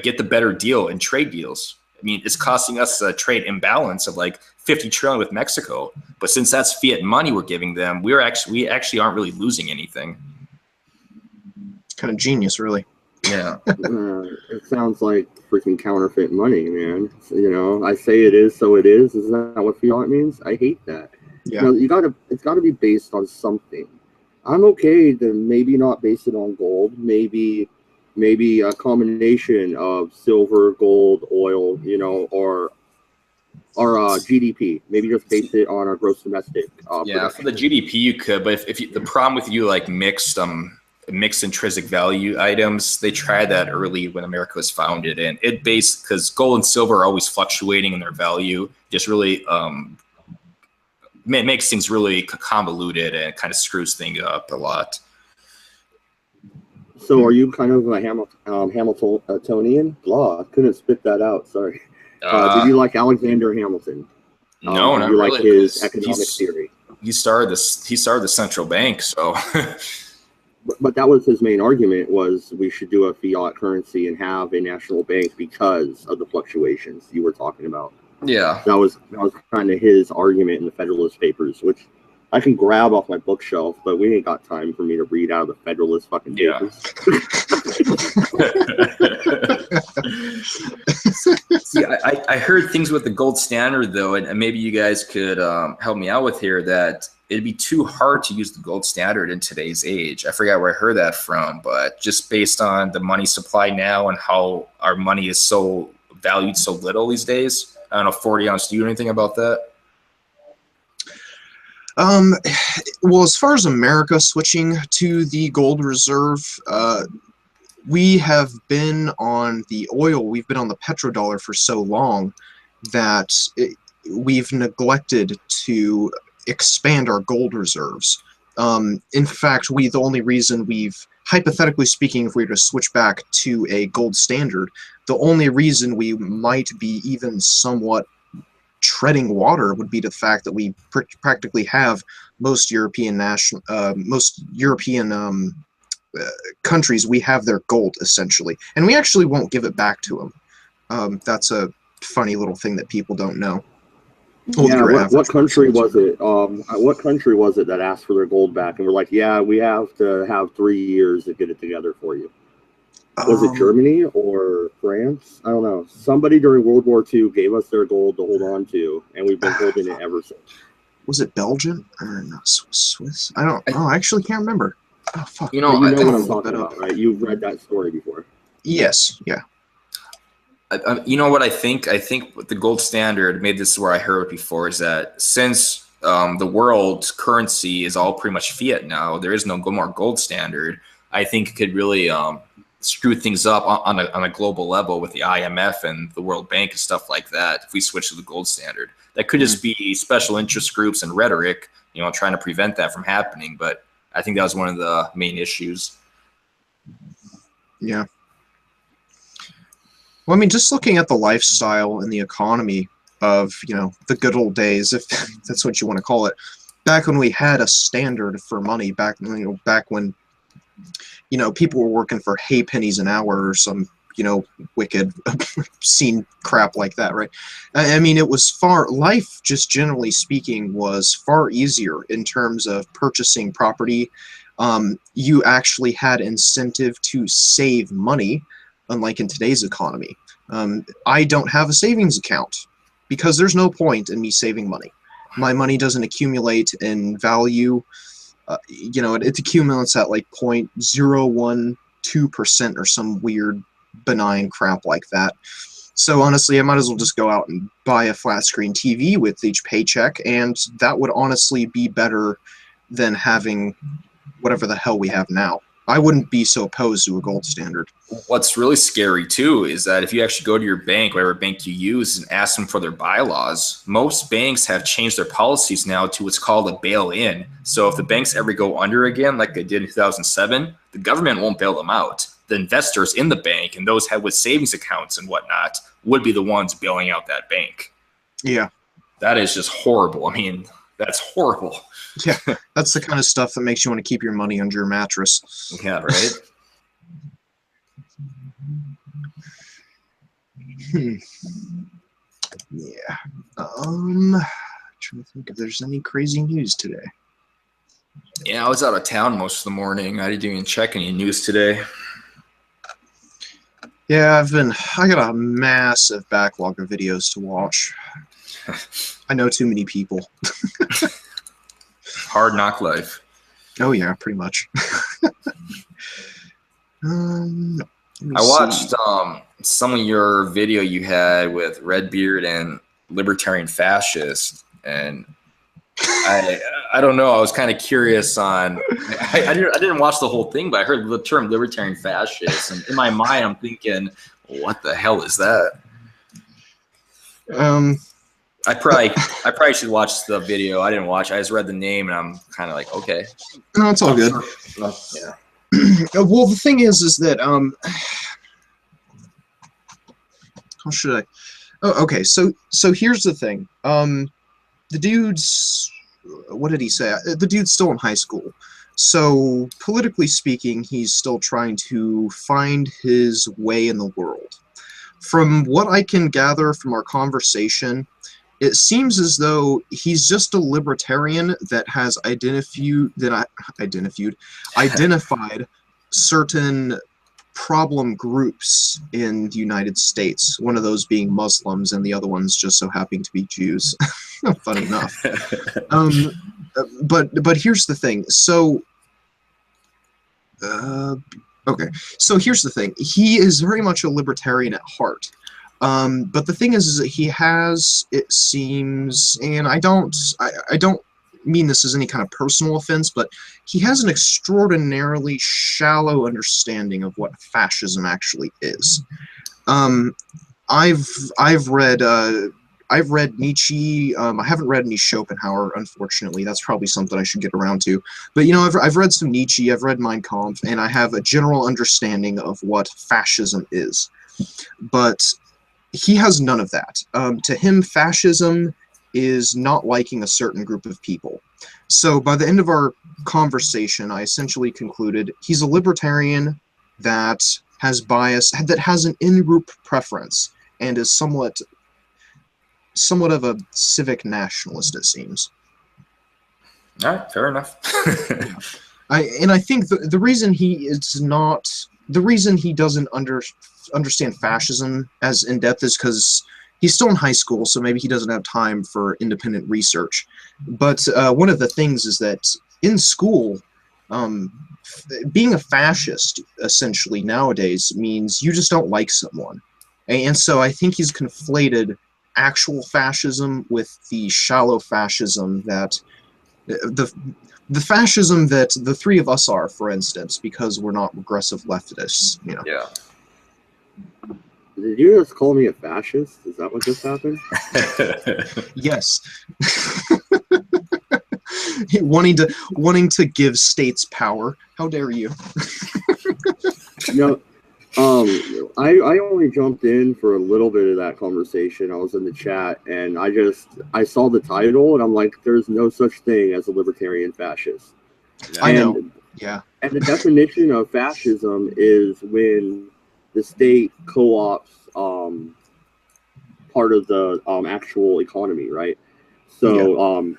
get the better deal in trade deals. I mean, it's costing us a trade imbalance of like 50 trillion with Mexico. But since that's fiat money we're giving them, we actually aren't really losing anything. Kind of genius, really. Yeah. It sounds like freaking counterfeit money, man. I say it is, so it is. Isn't that what fiat means? I hate that. Yeah. It's gotta be based on something. I'm okay to maybe not base it on gold, maybe a combination of silver, gold, oil, or GDP. Maybe just base it on our gross domestic. Yeah, for the GDP you could, but if the problem with you like mixed intrinsic value items, they tried that early when America was founded, and because gold and silver are always fluctuating in their value, just really makes things really convoluted and kind of screws things up a lot. So are you kind of a Hamiltonian? Blah, I couldn't spit that out. Sorry. Did you like Alexander Hamilton? No, not you really. Like his economic theory? He started the central bank, so. But that was his main argument, was we should do a fiat currency and have a national bank because of the fluctuations you were talking about. Yeah. That was kind of his argument in the Federalist Papers, which I can grab off my bookshelf, but we ain't got time for me to read out of the Federalist fucking papers. See, I heard things with the gold standard, though, and maybe you guys could help me out with here, that it'd be too hard to use the gold standard in today's age. I forgot where I heard that from, but just based on the money supply now and how our money is so valued so little these days. I don't know, 40 ounce, do you know anything about that? Well, as far as America switching to the gold reserve, we have been on the oil, we've been on the petrodollar for so long that we've neglected to expand our gold reserves. In fact, the only reason hypothetically speaking, if we were to switch back to a gold standard, the only reason we might be even somewhat treading water would be the fact that we practically have most European countries, we have their gold essentially, and we actually won't give it back to them. That's a funny little thing that people don't know. Well, Yeah, your what average country person. was it? What country was it that asked for their gold back and we're like, yeah, we have to have 3 years to get it together for you? Was it Germany or France? I don't know. Somebody during World War II gave us their gold to hold on to, and we've been holding it ever since. Was it Belgium or not Swiss? I don't. Oh, I actually can't remember. Oh fuck. You But know, you know I, what I'm I'll look talking that up. about, right? You've read that story before. Yes. Yeah. you know what I think? I think with the gold standard, maybe this is where I heard it before, is that since the world's currency is all pretty much fiat now, there is no more gold standard. I think it could really screw things up on a global level with the IMF and the World Bank and stuff like that. If we switch to the gold standard, that could just be special interest groups and rhetoric, trying to prevent that from happening. But I think that was one of the main issues. Yeah. Well, I mean, just looking at the lifestyle and the economy of, the good old days, if that's what you want to call it, back when we had a standard for money, back when, people were working for hay pennies an hour or some, wicked, obscene crap like that, right? I mean, it was life, just generally speaking, was far easier in terms of purchasing property. You actually had incentive to save money, unlike in today's economy. I don't have a savings account because there's no point in me saving money. My money doesn't accumulate in value. It accumulates at like 0.012% or some weird benign crap like that. So honestly, I might as well just go out and buy a flat screen TV with each paycheck, and that would honestly be better than having whatever the hell we have now. I wouldn't be so opposed to a gold standard. What's really scary too is that if you actually go to your bank, whatever bank you use, and ask them for their bylaws, most banks have changed their policies now to what's called a bail-in. So if the banks ever go under again, like they did in 2007, the government won't bail them out. The investors in the bank and those with savings accounts and whatnot would be the ones bailing out that bank. Yeah. That is just horrible. I mean, that's horrible. Yeah, that's the kind of stuff that makes you want to keep your money under your mattress. Yeah, right? Yeah. Trying to think if there's any crazy news today. Yeah, I was out of town most of the morning. I didn't even check any news today. Yeah, I got a massive backlog of videos to watch. I know too many people. Hard knock life. Oh yeah, pretty much. I watched some of your video you had with Redbeard and Libertarian Fascist, and I don't know. I was kind of curious on. I didn't watch the whole thing, but I heard the term Libertarian Fascist, and in my mind, I'm thinking, what the hell is that? I probably should watch the video. I didn't watch. I just read the name, and I'm kind of like, okay. No, it's all good. Yeah. Well, the thing is that how should I? Oh, okay. So here's the thing. The dude's, what did he say? The dude's still in high school. So politically speaking, he's still trying to find his way in the world. From what I can gather from our conversation, it seems as though he's just a libertarian that has identified certain problem groups in the United States, one of those being Muslims and the other ones just so happening to be Jews. Funny enough. But here's the thing. So okay, so here's the thing. He is very much a libertarian at heart. But the thing is that he has, it seems, and I don't mean this as any kind of personal offense, but he has an extraordinarily shallow understanding of what fascism actually is. I've read Nietzsche. I haven't read any Schopenhauer, unfortunately. That's probably something I should get around to. But I've read some Nietzsche. I've read Mein Kampf, and I have a general understanding of what fascism is. But he has none of that. To him, fascism is not liking a certain group of people. So by the end of our conversation, I essentially concluded he's a libertarian that has bias, that has an in-group preference, and is somewhat of a civic nationalist, it seems. All right, fair enough. I think the reason he doesn't understand fascism as in depth is because he's still in high school, so maybe he doesn't have time for independent research. But one of the things is that in school, being a fascist essentially nowadays means you just don't like someone, and so I think he's conflated actual fascism with the shallow fascism that the fascism that the three of us are, for instance, because we're not regressive leftists, you know. Yeah. Did you just call me a fascist? Is that what just happened? Yes. wanting to give states power. How dare you? No. I only jumped in for a little bit of that conversation. I was in the chat and I saw the title and I'm like, there's no such thing as a libertarian fascist. I know. Yeah. And the definition of fascism is when the state co-ops part of the actual economy, right? So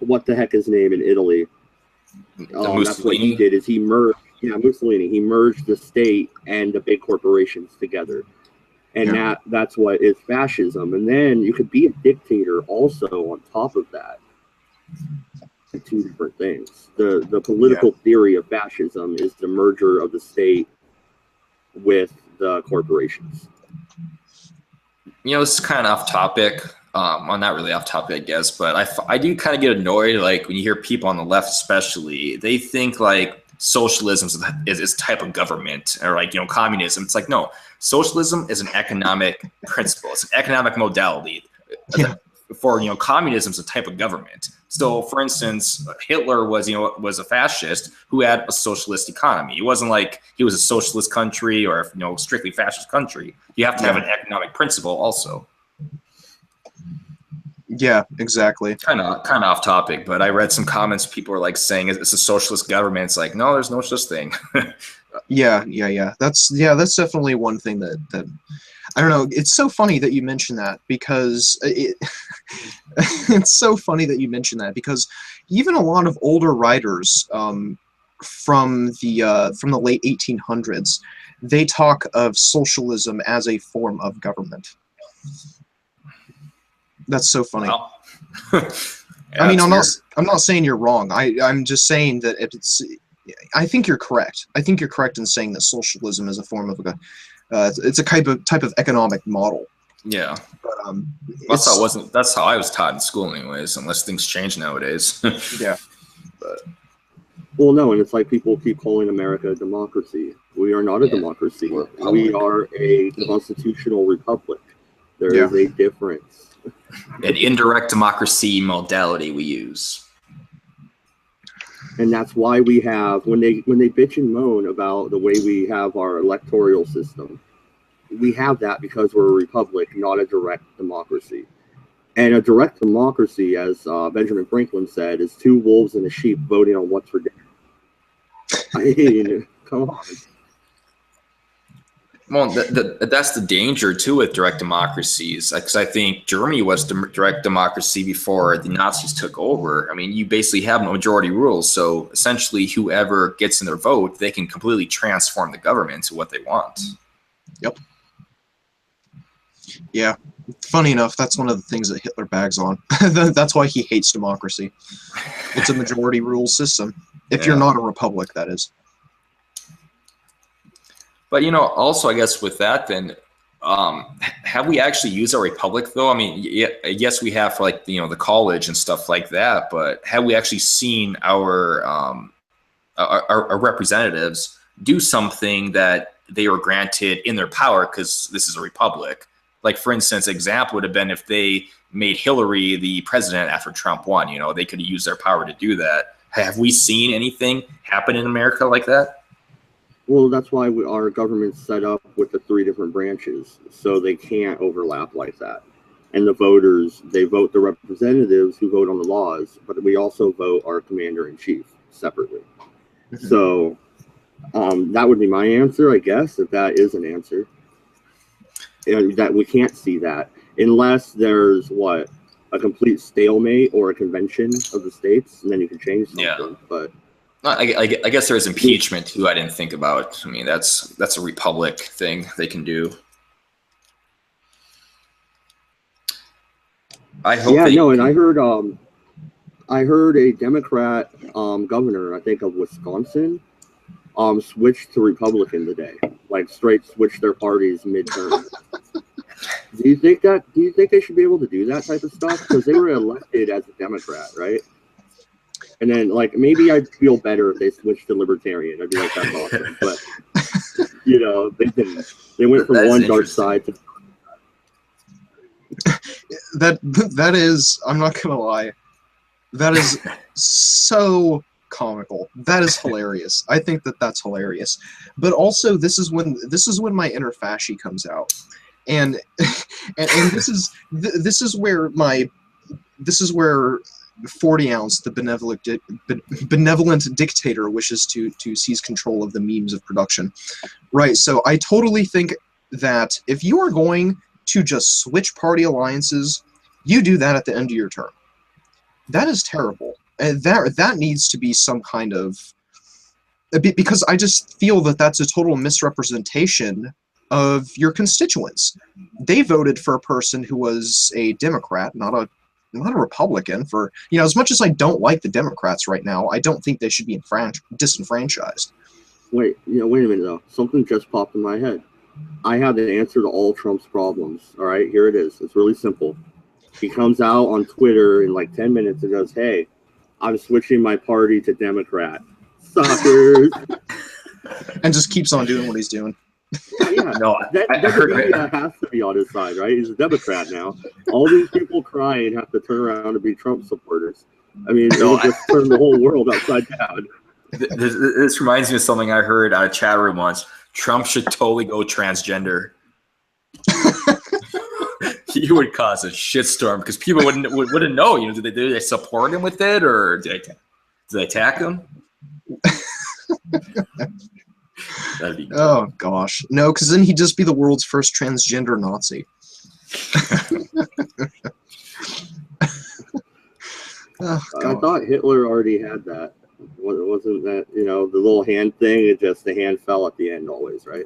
what the heck is his name in Italy? That's what he did, is he merged Mussolini. He merged the state and the big corporations together. And that's what is fascism. And then you could be a dictator also on top of that. Two different things. The political theory of fascism is the merger of the state with the corporations. You know, this is kind of off topic. Well, not really off topic, I guess, but I do kind of get annoyed, like, when you hear people on the left especially, they think, like, socialism is a type of government, or, like, you know, communism. It's like, no, socialism is an economic principle. It's an economic modality. Yeah. For, you know, communism is a type of government. So, for instance, Hitler was a fascist who had a socialist economy. It wasn't like he was a socialist country or, you know, strictly fascist country. You have to have an economic principle also. Yeah, exactly. Kind of off topic, but I read some comments. People are like saying it's a socialist government. It's like, no, there's no such thing. Yeah. That's definitely one thing that I don't know. It's so funny that you mentioned that because it's so funny that you mentioned that because even a lot of older writers from the late 1800s, they talk of socialism as a form of government. That's so funny. Wow. I mean, I'm not saying you're wrong. I'm just saying that I think you're correct. I think you're correct in saying that socialism is a form of it's a type of economic model. Yeah. But that's how I was taught in school, anyways. Unless things change nowadays. Yeah. But well, no, and it's like people keep calling America a democracy. We are not a democracy. We are a constitutional republic. There is a difference. An indirect democracy modality we use. And that's why we have, when they bitch and moan about the way we have our electoral system, we have that because we're a republic, not a direct democracy. And a direct democracy, as Benjamin Franklin said, is two wolves and a sheep voting on what's for dinner. I mean, come on. Well, that's the danger too with direct democracies, because I think Germany was direct democracy before the Nazis took over. I mean, you basically have majority rules, so essentially, whoever gets in their vote, they can completely transform the government to what they want. Yep. Yeah. Funny enough, that's one of the things that Hitler bags on. That's why he hates democracy. It's a majority rule system. If you're not a republic, that is. But, you know, also, I guess with that, then, have we actually used our republic, though? I mean, yes, we have for, like, you know, the college and stuff like that, but have we actually seen our representatives do something that they were granted in their power because this is a republic? Like, for instance, example would have been if they made Hillary the president after Trump won. You know, they could have used their power to do that. Have we seen anything happen in America like that? Well, that's why our government's set up with the three different branches, so they can't overlap like that. And the voters, they vote the representatives who vote on the laws, but we also vote our commander in chief separately. So that would be my answer, I guess, if that is an answer. And that we can't see that unless there's a complete stalemate or a convention of the states, and then you can change something. Yeah. But I guess there's impeachment too. I didn't think about. I mean, that's a republic thing they can do. I hope. Yeah, no, and I heard a Democrat governor, I think of Wisconsin, switched to Republican today, like straight switched their parties midterm. Do you think they should be able to do that type of stuff? Because they were elected as a Democrat, right? And then, like, maybe I'd feel better if they switched to Libertarian. I'd be like, that's awesome. But you know, they didn't. They went from one dark side to that is, I'm not gonna lie, that is so comical. That is hilarious. I think that's hilarious. But also, this is when my inner fasci comes out, and this is where 40 ounce, the benevolent dictator, wishes to seize control of the memes of production. Right. So I totally think that if you are going to just switch party alliances, you do that at the end of your term. That is terrible. And that needs to be some kind of, because I just feel that that's a total misrepresentation of your constituents. They voted for a person who was a Democrat, not a Republican. For, you know, as much as I don't like the Democrats right now, I don't think they should be disenfranchised. Wait a minute though. Something just popped in my head. I have the answer to all Trump's problems. All right, here it is. It's really simple. He comes out on Twitter in like 10 minutes and goes, "Hey, I'm switching my party to Democrat." Suckers. And just keeps on doing what he's doing. Yeah, no, that has to be on his side, right? He's a Democrat now. All these people crying have to turn around and be Trump supporters. I mean, it'll just turn the whole world upside down. This reminds me of something I heard on a chat room once. Trump should totally go transgender. He would cause a shitstorm because people wouldn't know. You know, do they support him with it, or do they attack him? That'd be cool. Oh gosh, no, because then he'd just be the world's first transgender Nazi. I thought Hitler already had that. Wasn't that, you know, the little hand thing? It just, the hand fell at the end always, right?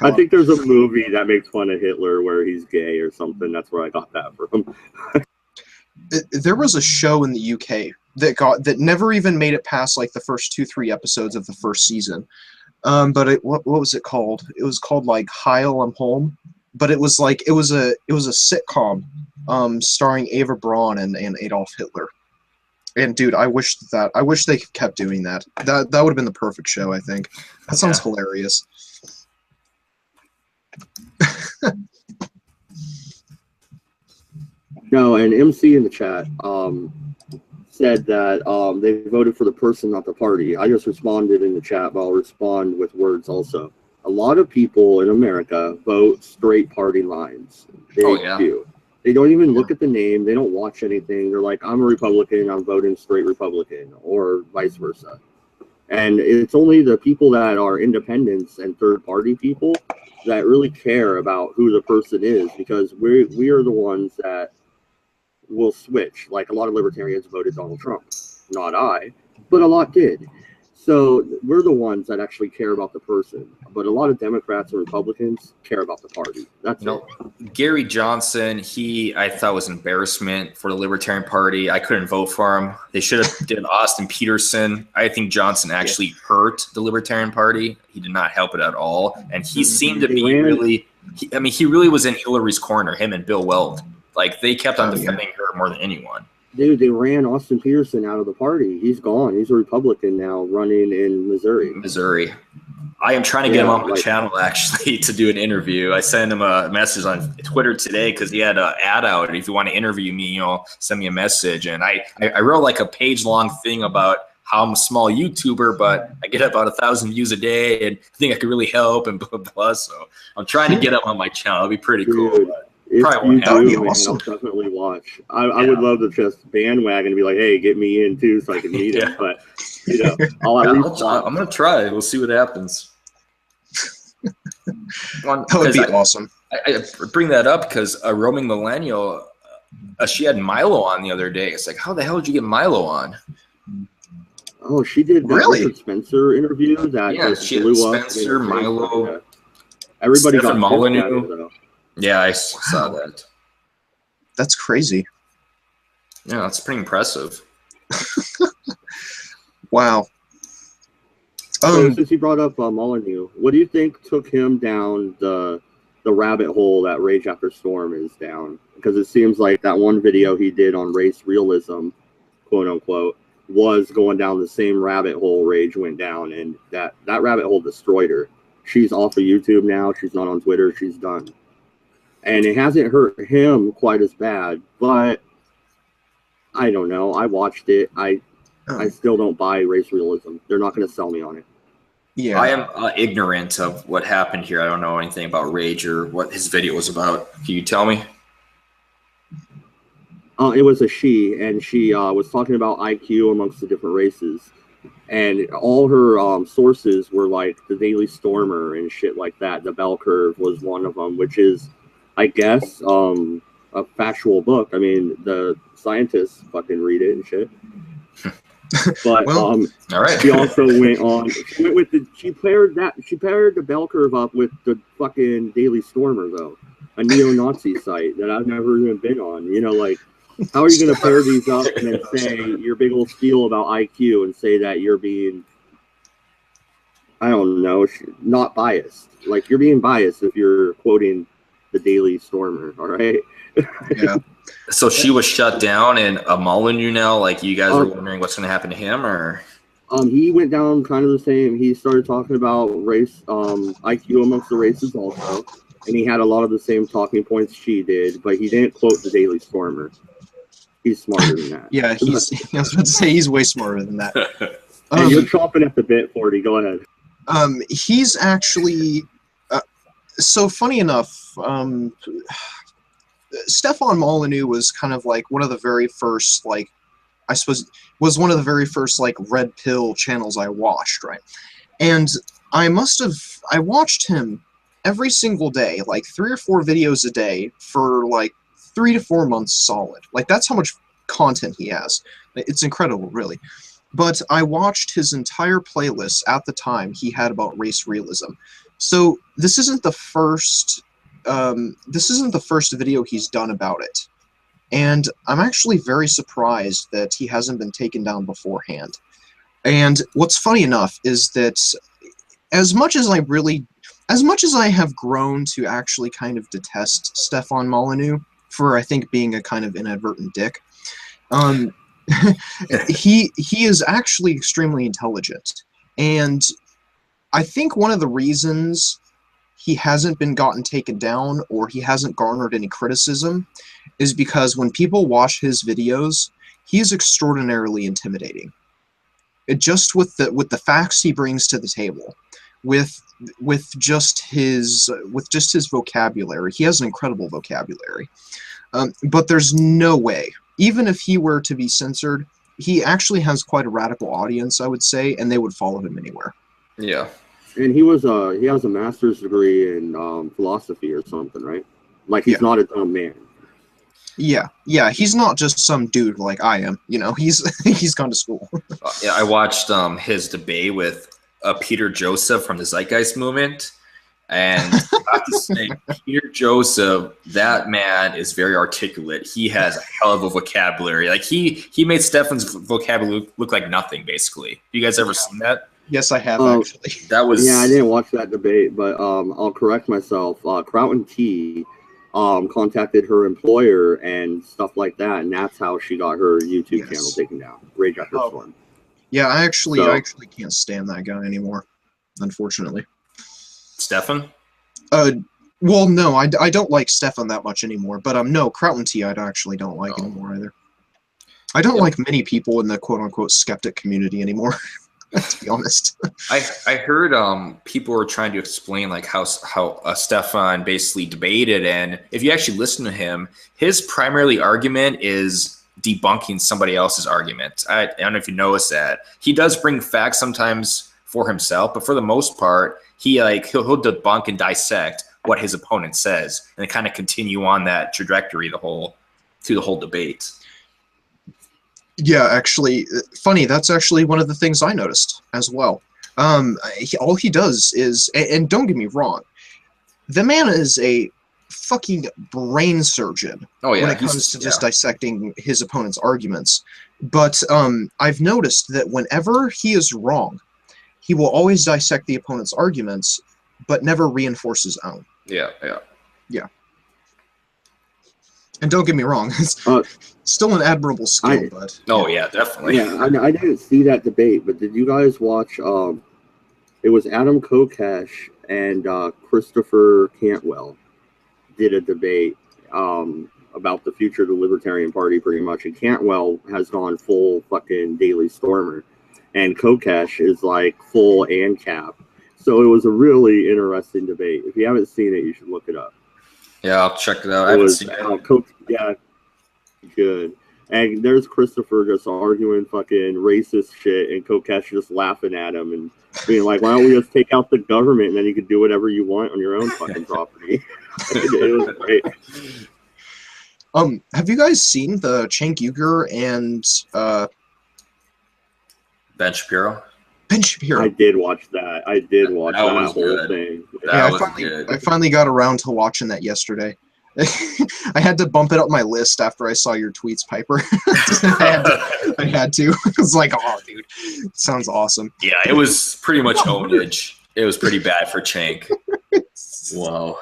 I think there's a movie that makes fun of Hitler where he's gay or something. That's where I got that from. There was a show in the UK that never even made it past like the first 2-3 episodes of the first season. But what was it called? It was called like Heil, I'm Home. But it was a sitcom starring Ava Braun and Adolf Hitler. And dude, I wish they kept doing that. That would have been the perfect show, I think. That sounds hilarious. No, and MC in the chat said that they voted for the person, not the party. I just responded in the chat, but I'll respond with words also. A lot of people in America vote straight party lines. They do. They don't even look at the name. They don't watch anything. They're like, I'm a Republican, I'm voting straight Republican, or vice versa. And it's only the people that are independents and third party people that really care about who the person is, because we are the ones that will switch. Like, a lot of libertarians voted Donald Trump. Not I, but a lot did. So we're the ones that actually care about the person, but a lot of Democrats and Republicans care about the party. That's it. Gary Johnson, I thought was embarrassment for the Libertarian Party. I couldn't vote for him. They should have did Austin Peterson. I think Johnson actually hurt the Libertarian Party. He did not help it at all, and he seemed to be really. He really was in Hillary's corner. Him and Bill Weld, like they kept on defending her more than anyone. Dude, they ran Austin Peterson out of the party. He's gone. He's a Republican now, running in Missouri. I am trying to get him on my channel, actually, to do an interview. I sent him a message on Twitter today because he had an ad out. And if you want to interview me, send me a message. And I wrote like a page-long thing about how I'm a small YouTuber, but I get about 1,000 views a day and I think I could really help and blah, blah, blah. So I'm trying to get up on my channel. It'll be pretty cool. Dude, But if probably you won't happen. That'd be do, man, awesome. I'll definitely watch. I would love to just bandwagon and be like, hey, get me in too so I can meet him. But, you know, I'll at least I'm going to try. We'll see what happens. That would be awesome. I bring that up because a roaming millennial, she had Milo on the other day. It's like, how the hell did you get Milo on? Oh, she did that Really? Richard Spencer interview that Yeah, just she had blew up. Spencer, Milo, Yeah. Everybody got Stefan pissed at Molyneux. her, though. Yeah, I saw that. That's crazy. Yeah, that's pretty impressive. Wow. So since you brought up Molyneux, what do you think took him down the rabbit hole that Rage After Storm is down? Because it seems like that one video he did on race realism, quote unquote, was going down the same rabbit hole Rage went down, and that rabbit hole destroyed her. She's off of YouTube now. She's not on Twitter. She's done. And it hasn't hurt him quite as bad, but I don't know. I watched it. I still don't buy race realism. They're not going to sell me on it. Yeah. I am ignorant of what happened here. I don't know anything about Rage or what his video was about. Can you tell me? It was a she, and she was talking about IQ amongst the different races. And all her sources were like the Daily Stormer and shit like that. The Bell Curve was one of them, which is, I guess, a factual book. I mean, the scientists fucking read it and shit. But all right. she also went on. She went with she paired the Bell Curve up with the fucking Daily Stormer, though, a neo-Nazi site that I've never even been on. You know, like, how are you going to pair these up and then say your big old spiel about IQ and say that you're being, I don't know, not biased? Like, you're being biased if you're quoting the Daily Stormer. All right. Yeah. So she was shut down, and Molyneux now, like, you guys are wondering what's going to happen to him, or? He went down kind of the same. He started talking about race, IQ amongst the races also, and he had a lot of the same talking points she did, but he didn't quote the Daily Stormer. He's smarter than that. Yeah, I was about to say he's way smarter than that. And you're chomping at the bit, 40. Go ahead. He's actually so funny enough. Stefan Molyneux was kind of like one of the very first, like, I suppose, was one of the very first, like, red pill channels I watched, right? And I watched him every single day, like 3 or 4 videos a day for like 3 to 4 months solid. Like, that's how much content he has. It's incredible, really. But I watched his entire playlist at the time he had about race realism. So this isn't the first video he's done about it. And I'm actually very surprised that he hasn't been taken down beforehand. And what's funny enough is that as much as I have grown to actually kind of detest Stefan Molyneux for, I think, being a kind of inadvertent dick, he is actually extremely intelligent. And I think one of the reasons he hasn't been gotten taken down or he hasn't garnered any criticism is because when people watch his videos, he is extraordinarily intimidating. Just with the facts he brings to the table, with just his vocabulary. He has an incredible vocabulary. But there's no way, even if he were to be censored, he actually has quite a radical audience, I would say, and they would follow him anywhere. Yeah. And he has a master's degree in philosophy or something, right? Like, he's not a dumb man. Yeah, he's not just some dude like I am. You know, he's gone to school. Yeah, I watched his debate with Peter Joseph from the Zeitgeist Movement, and I have to say, Peter Joseph, that man is very articulate. He has a hell of a vocabulary. Like, he made Stefan's vocabulary look like nothing, basically. You guys ever seen that? Yes, I have, actually. That was... Yeah, I didn't watch that debate, but I'll correct myself. Crown T contacted her employer and stuff like that, and that's how she got her YouTube channel taken down. Rage After Storm. Yeah, I actually can't stand that guy anymore, unfortunately. Stefan? Well, no, I don't like Stefan that much anymore, but no, Crown T I actually don't like anymore either. I don't like many people in the quote-unquote skeptic community anymore, to be honest. I heard people were trying to explain like how Stefan basically debated, and if you actually listen to him, his primarily argument is debunking somebody else's argument. I don't know if you notice that. He does bring facts sometimes for himself, but for the most part, he'll debunk and dissect what his opponent says, and kind of continue on that trajectory through the whole debate. Yeah, actually, funny. That's actually one of the things I noticed as well. All he does is, and don't get me wrong, the man is a fucking brain surgeon when it comes to just dissecting his opponent's arguments. But I've noticed that whenever he is wrong, he will always dissect the opponent's arguments, but never reinforce his own. Yeah. And don't get me wrong, it's still an admirable skill, but... Oh, yeah, definitely. Yeah, I didn't see that debate, but did you guys watch, it was Adam Kokesh and Christopher Cantwell did a debate about the future of the Libertarian Party, pretty much, and Cantwell has gone full fucking Daily Stormer, and Kokesh is like full ANCAP. So it was a really interesting debate. If you haven't seen it, you should look it up. Yeah, I'll check it out. I haven't seen it. Yeah, good. And there's Christopher just arguing fucking racist shit, and Kokesh just laughing at him and being like, "Why don't we just take out the government and then you can do whatever you want on your own fucking property?" It was great. Have you guys seen the Cenk Uygur and Ben Shapiro? Ben Shapiro. I did watch that. I did watch that whole good. thing. I finally got around to watching that yesterday. I had to bump it up my list after I saw your tweets, Piper. I had to. I was like, oh, dude, sounds awesome. Yeah, it was pretty much ownage. It was pretty bad for Cenk. Wow.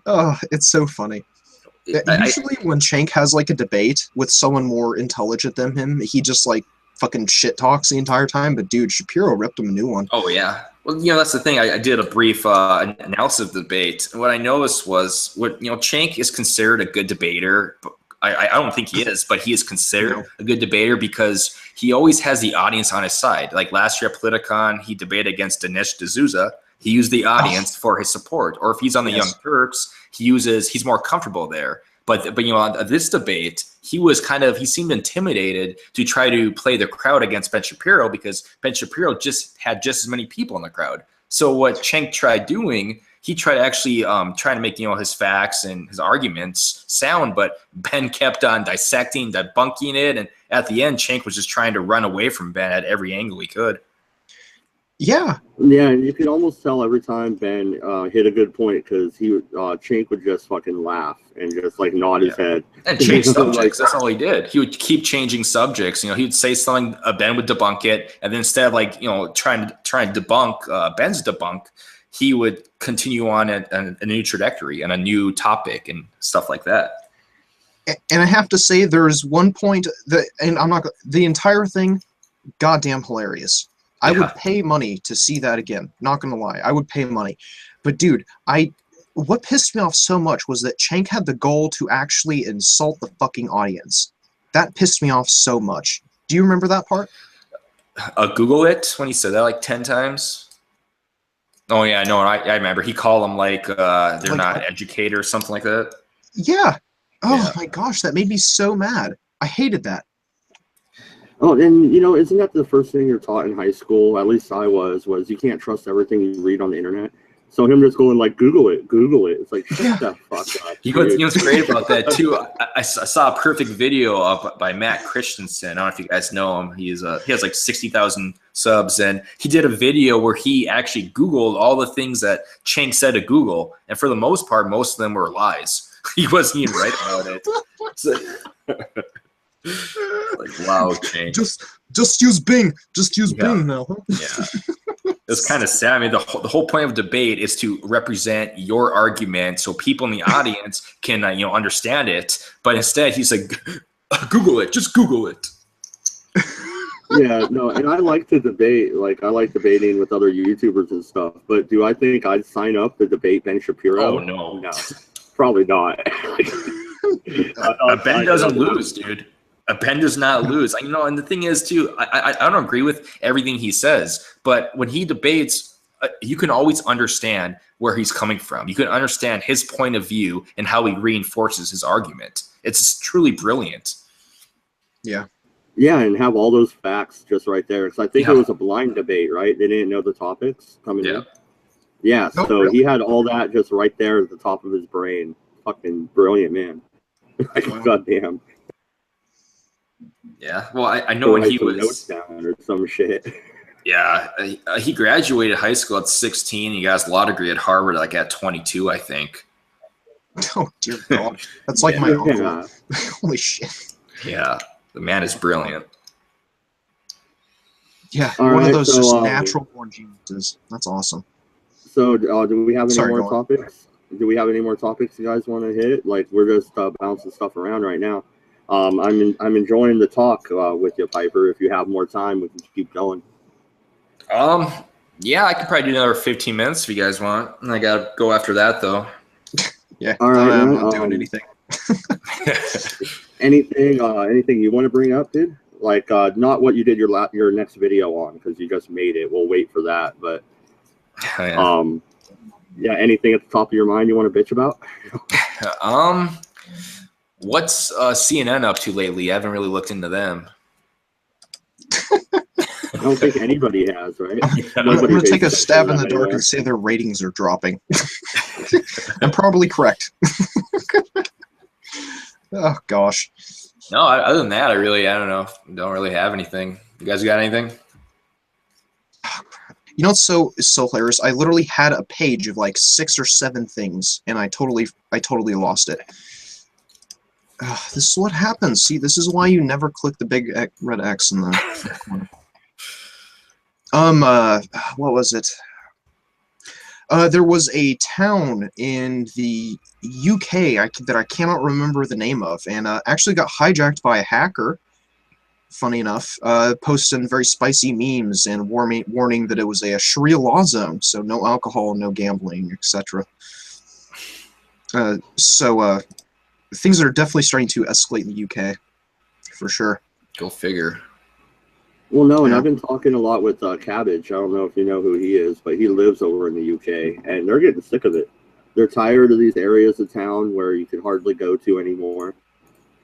Oh, it's so funny. Usually when Cenk has like a debate with someone more intelligent than him, he just like fucking shit talks the entire time. But dude, Shapiro ripped him a new one. Oh yeah. Well, that's the thing. I did a brief analysis of the debate, and what I noticed was Cenk is considered a good debater. I don't think he is, but he is considered a good debater because he always has the audience on his side. Like last year at Politicon, he debated against Dinesh D'Souza. He used the audience for his support. Or if he's on the Young Turks, he's more comfortable there. But on this debate, he seemed intimidated to try to play the crowd against Ben Shapiro because Ben Shapiro just had just as many people in the crowd. So what Cenk tried doing, he tried actually trying to make his facts and his arguments sound, but Ben kept on dissecting, debunking it, and at the end, Cenk was just trying to run away from Ben at every angle he could. Yeah, and you could almost tell every time Ben hit a good point because Cenk would just fucking laugh and just like nod his head and change subjects. That's all he did. He would keep changing subjects. He would say something, Ben would debunk it, and then instead of trying to debunk Ben's debunk, he would continue on a new trajectory and a new topic and stuff like that. And I have to say, there's one point that, and the entire thing, goddamn hilarious. I would pay money to see that again. Not gonna lie, I would pay money. But dude, what pissed me off so much was that Cenk had the goal to actually insult the fucking audience. That pissed me off so much. Do you remember that part? Google it when he said that like 10 times. Oh yeah, no, I remember. He called them like they're not educated or something like that. Yeah. Oh my gosh, that made me so mad. I hated that. Oh, and isn't that the first thing you're taught in high school? At least I was you can't trust everything you read on the internet. So him just going like, Google it. It's like, shut the fuck up. What's great about that too, I saw a perfect video by Matt Christensen. I don't know if you guys know him. He has like 60,000 subs, and he did a video where he actually Googled all the things that Cenk said to Google, and for the most part, most of them were lies. He wasn't even right about it. So, like, wow, Cenk. Just use Bing. Just use Bing now. Huh? Yeah. It's kind of sad. I mean, the whole point of debate is to represent your argument so people in the audience can understand it. But instead, he's like, Google it. Just Google it. Yeah, no, and I like to debate. Like, I like debating with other YouTubers and stuff. But do I think I'd sign up to debate Ben Shapiro? Oh, no. No, probably not. Ben doesn't lose, dude. bend does not lose. You know, and the thing is too, I don't agree with everything he says, but when he debates, you can always understand where he's coming from. You can understand his point of view and how he reinforces his argument. It's truly brilliant. Yeah. Yeah, and have all those facts just right there. Because I think it was a blind debate, right? They didn't know the topics coming in. Yeah, Oh, so really? he had all that just right there at the top of his brain. Fucking brilliant, man. Wow. Goddamn. Yeah, well, I know when he was notes down or some shit. Yeah, he graduated high school at 16. He got his law degree at Harvard like at 22, I think. Oh dear God, that's like my uncle. Yeah. Holy shit. Yeah, the man is brilliant. Yeah, All one right, of those so, just natural born geniuses. That's awesome. So, do we have any more go on. topics? Do we have any more topics you guys want to hit? Like, we're just bouncing stuff around right now. I'm enjoying the talk with you, Piper. If you have more time, we can keep going. Yeah, I could probably do another 15 minutes if you guys want. I gotta go after that though. Yeah, All right, I'm man, not doing anything. Anything you want to bring up, dude? Like, not what you did your next video on, because you just made it. We'll wait for that. But yeah, anything at the top of your mind you want to bitch about? What's CNN up to lately? I haven't really looked into them. I don't think anybody has, right? I'm going to take a stab in the dark and say their ratings are dropping. I'm probably correct. Oh, gosh. No, other than that, I don't know. Don't really have anything. You guys got anything? You know what's so hilarious? I literally had a page of like 6 or 7 things, and I totally lost it. This is what happens. See, this is why you never click the big red X in the corner. What was it? There was a town in the UK that I cannot remember the name of, and actually got hijacked by a hacker. Funny enough, posting very spicy memes and warning that it was a Sharia law zone, so no alcohol, no gambling, etc. So things are definitely starting to escalate in the UK, for sure. Go figure. Well, no, and I've been talking a lot with Cabbage. I don't know if you know who he is, but he lives over in the UK, and they're getting sick of it. They're tired of these areas of town where you can hardly go to anymore.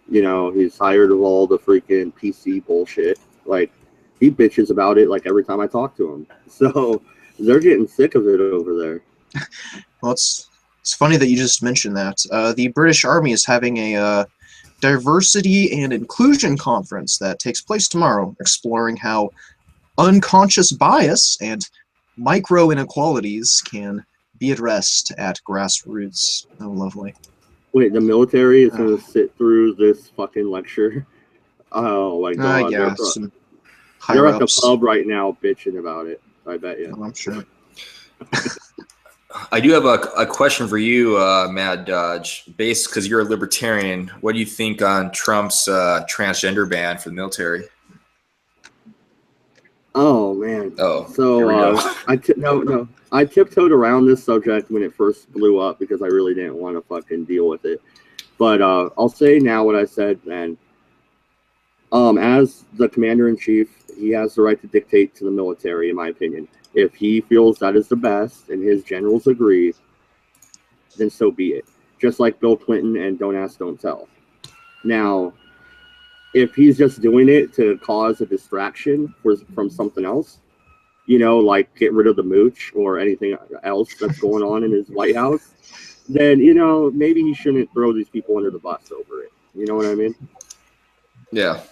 You know, he's tired of all the freaking PC bullshit. Like, he bitches about it like every time I talk to him. So they're getting sick of it over there. Well, it's funny that you just mentioned that. The British Army is having a diversity and inclusion conference that takes place tomorrow, exploring how unconscious bias and micro inequalities can be addressed at grassroots. Oh, lovely. Wait, the military is going to sit through this fucking lecture? Oh, my God. Yeah, they're at the pub right now bitching about it, I bet you. Oh, I'm sure. I do have a question for you, Maddodge. Based because you're a libertarian, what do you think on Trump's transgender ban for the military? Oh man. Oh, so I tiptoed around this subject when it first blew up because I really didn't want to fucking deal with it. But I'll say now what I said then. As the commander-in-chief, he has the right to dictate to the military, in my opinion. If he feels that is the best and his generals agree, then so be it. Just like Bill Clinton and Don't Ask, Don't Tell. Now, if he's just doing it to cause a distraction from something else, you know, like get rid of the mooch or anything else that's going on in his White House, then, you know, maybe he shouldn't throw these people under the bus over it. You know what I mean? Yeah.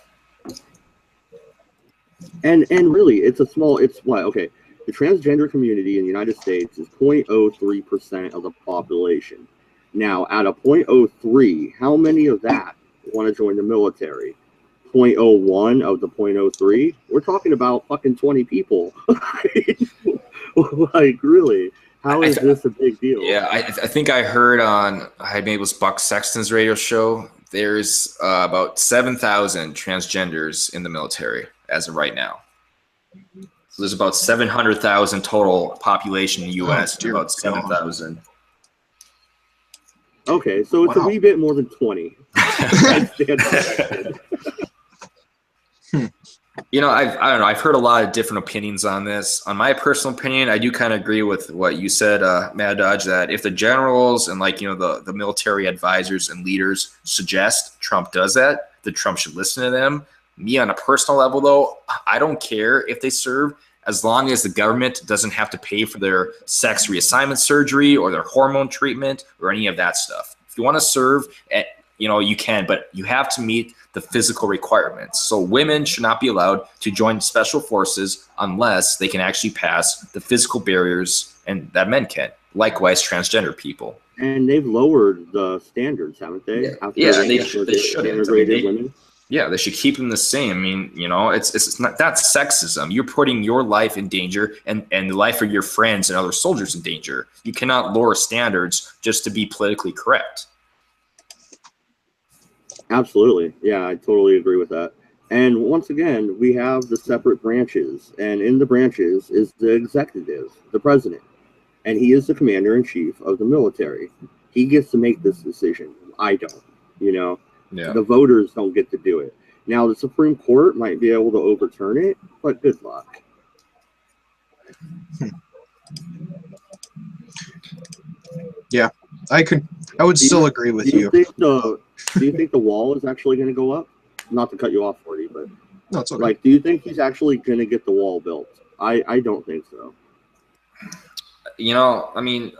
And really, it's what? Okay. The transgender community in the United States is 0.03% of the population. Now, out of 0.03, how many of that want to join the military? 0.01 of the 0.03? We're talking about fucking 20 people. Like, really? How is this a big deal? Yeah, I think I heard on, maybe it was Buck Sexton's radio show, there's about 7,000 transgenders in the military as of right now. So there's about 700,000 total population in the U.S. Oh, about 7,000. Okay, so it's a wee bit more than 20. You know, I don't know. I've heard a lot of different opinions on this. On my personal opinion, I do kind of agree with what you said, Maddodge, that if the generals and the military advisors and leaders suggest Trump does that, that Trump should listen to them. Me on a personal level, though, I don't care if they serve as long as the government doesn't have to pay for their sex reassignment surgery or their hormone treatment or any of that stuff. If you want to serve, you can, but you have to meet the physical requirements. So women should not be allowed to join special forces unless they can actually pass the physical barriers and that men can. Likewise, transgender people. And they've lowered the standards, haven't they? They shouldn't. Women. Yeah, they should keep them the same. I mean, it's not, that's sexism. You're putting your life in danger and the life of your friends and other soldiers in danger. You cannot lower standards just to be politically correct. Absolutely. Yeah, I totally agree with that. And once again, we have the separate branches, and in the branches is the executive, the president, and he is the commander-in-chief of the military. He gets to make this decision. I don't, Yeah. The voters don't get to do it. Now, the Supreme Court might be able to overturn it, but good luck. Yeah, I would still agree with you. Do you think the wall is actually going to go up? Not to cut you off, 40, but no, it's okay. Do you think he's actually going to get the wall built? I don't think so. I mean,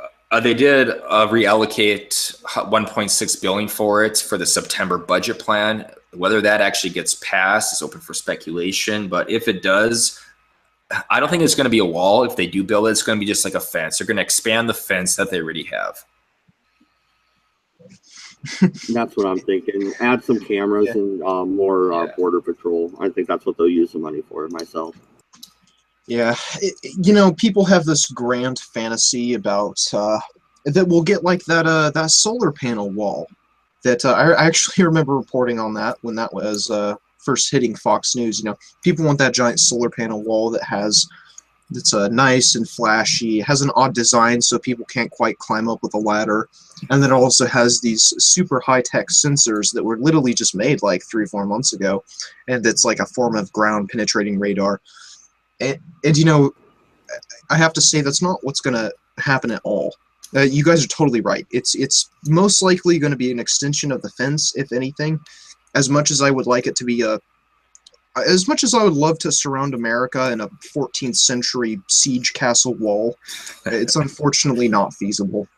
they did reallocate 1.6 billion for it for the September budget plan. Whether that actually gets passed is open for speculation. But if it does, I don't think it's going to be a wall. If they do build it, it's going to be just like a fence. They're going to expand the fence that they already have. That's what I'm thinking. Add some cameras and more border patrol. I think that's what they'll use the money for, myself. Yeah, people have this grand fantasy about that we'll get like that solar panel wall. That I actually remember reporting on that when that was first hitting Fox News. People want that giant solar panel wall that's nice and flashy, has an odd design so people can't quite climb up with a ladder, and then it also has these super high-tech sensors that were literally just made like 3 or 4 months ago, and it's like a form of ground-penetrating radar. And I have to say that's not what's going to happen at all. You guys are totally right. It's most likely going to be an extension of the fence, if anything. As much as I would like it to be as much as I would love to surround America in a 14th century siege castle wall, it's unfortunately not feasible.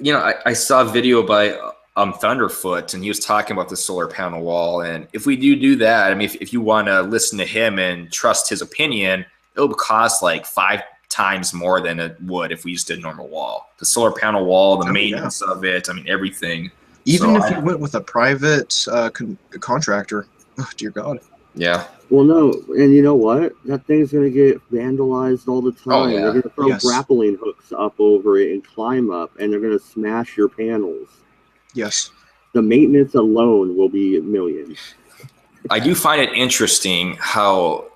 I saw a video by Thunderfoot, and he was talking about the solar panel wall. And if we do that, I mean, if you want to listen to him and trust his opinion, it will cost like 5 times more than it would if we just did a normal wall. The solar panel wall, the maintenance of it, I mean, everything. Even if you went with a private contractor, oh, dear God. Yeah. Well, no, and you know what? That thing's going to get vandalized all the time. Oh, yeah. They're going to throw grappling hooks up over it and climb up, and they're going to smash your panels. Yes. The maintenance alone will be millions. I do find it interesting how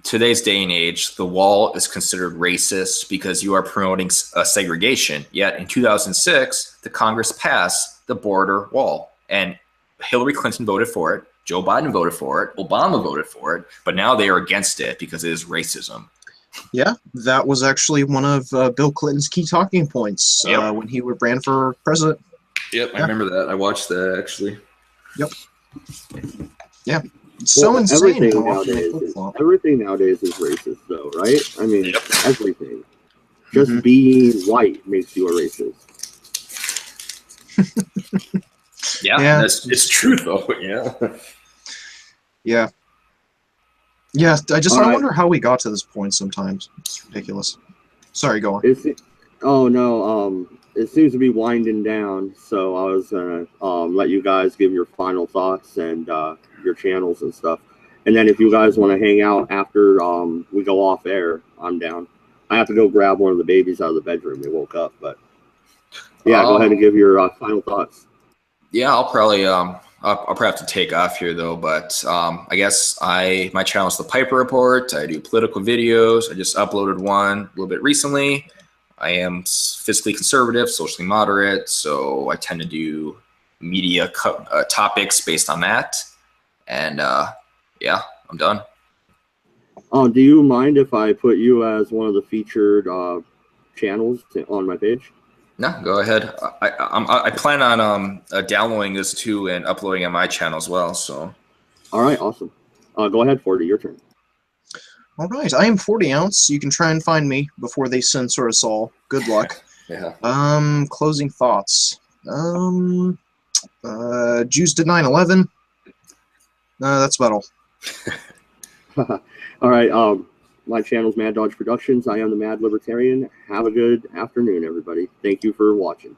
today's day and age, the wall is considered racist because you are promoting segregation. Yet in 2006, the Congress passed the border wall, and Hillary Clinton voted for it. Joe Biden voted for it. Obama voted for it. But now they are against it because it is racism. Yeah, that was actually one of Bill Clinton's key talking points when he ran for president. Yep, I remember that. I watched that, actually. Yep. Yeah. So insane. Everything nowadays is racist, though, right? I mean, everything. Just being white makes you a racist. Yeah, it's true, though. Yeah. I wonder how we got to this point sometimes. It's ridiculous. Sorry, go on. It seems to be winding down, so I was going to let you guys give your final thoughts and your channels and stuff. And then if you guys want to hang out after we go off air, I'm down. I have to go grab one of the babies out of the bedroom. They woke up, but go ahead and give your final thoughts. Yeah, I'll probably have to take off here though. But I guess my channel is the Piper Report. I do political videos. I just uploaded one a little bit recently. I am fiscally conservative, socially moderate, so I tend to do media topics based on that. And I'm done. Do you mind if I put you as one of the featured channels on my page? No, go ahead. I plan on downloading this too and uploading on my channel as well. So. All right, awesome. Go ahead, 40. Your turn. All right, I am 40 ounce. You can try and find me before they censor us all. Good luck. Yeah. Closing thoughts. Jews did 9/11. That's about all. All right. My channel's Maddodge Productions. I am the Mad Libertarian. Have a good afternoon, everybody. Thank you for watching.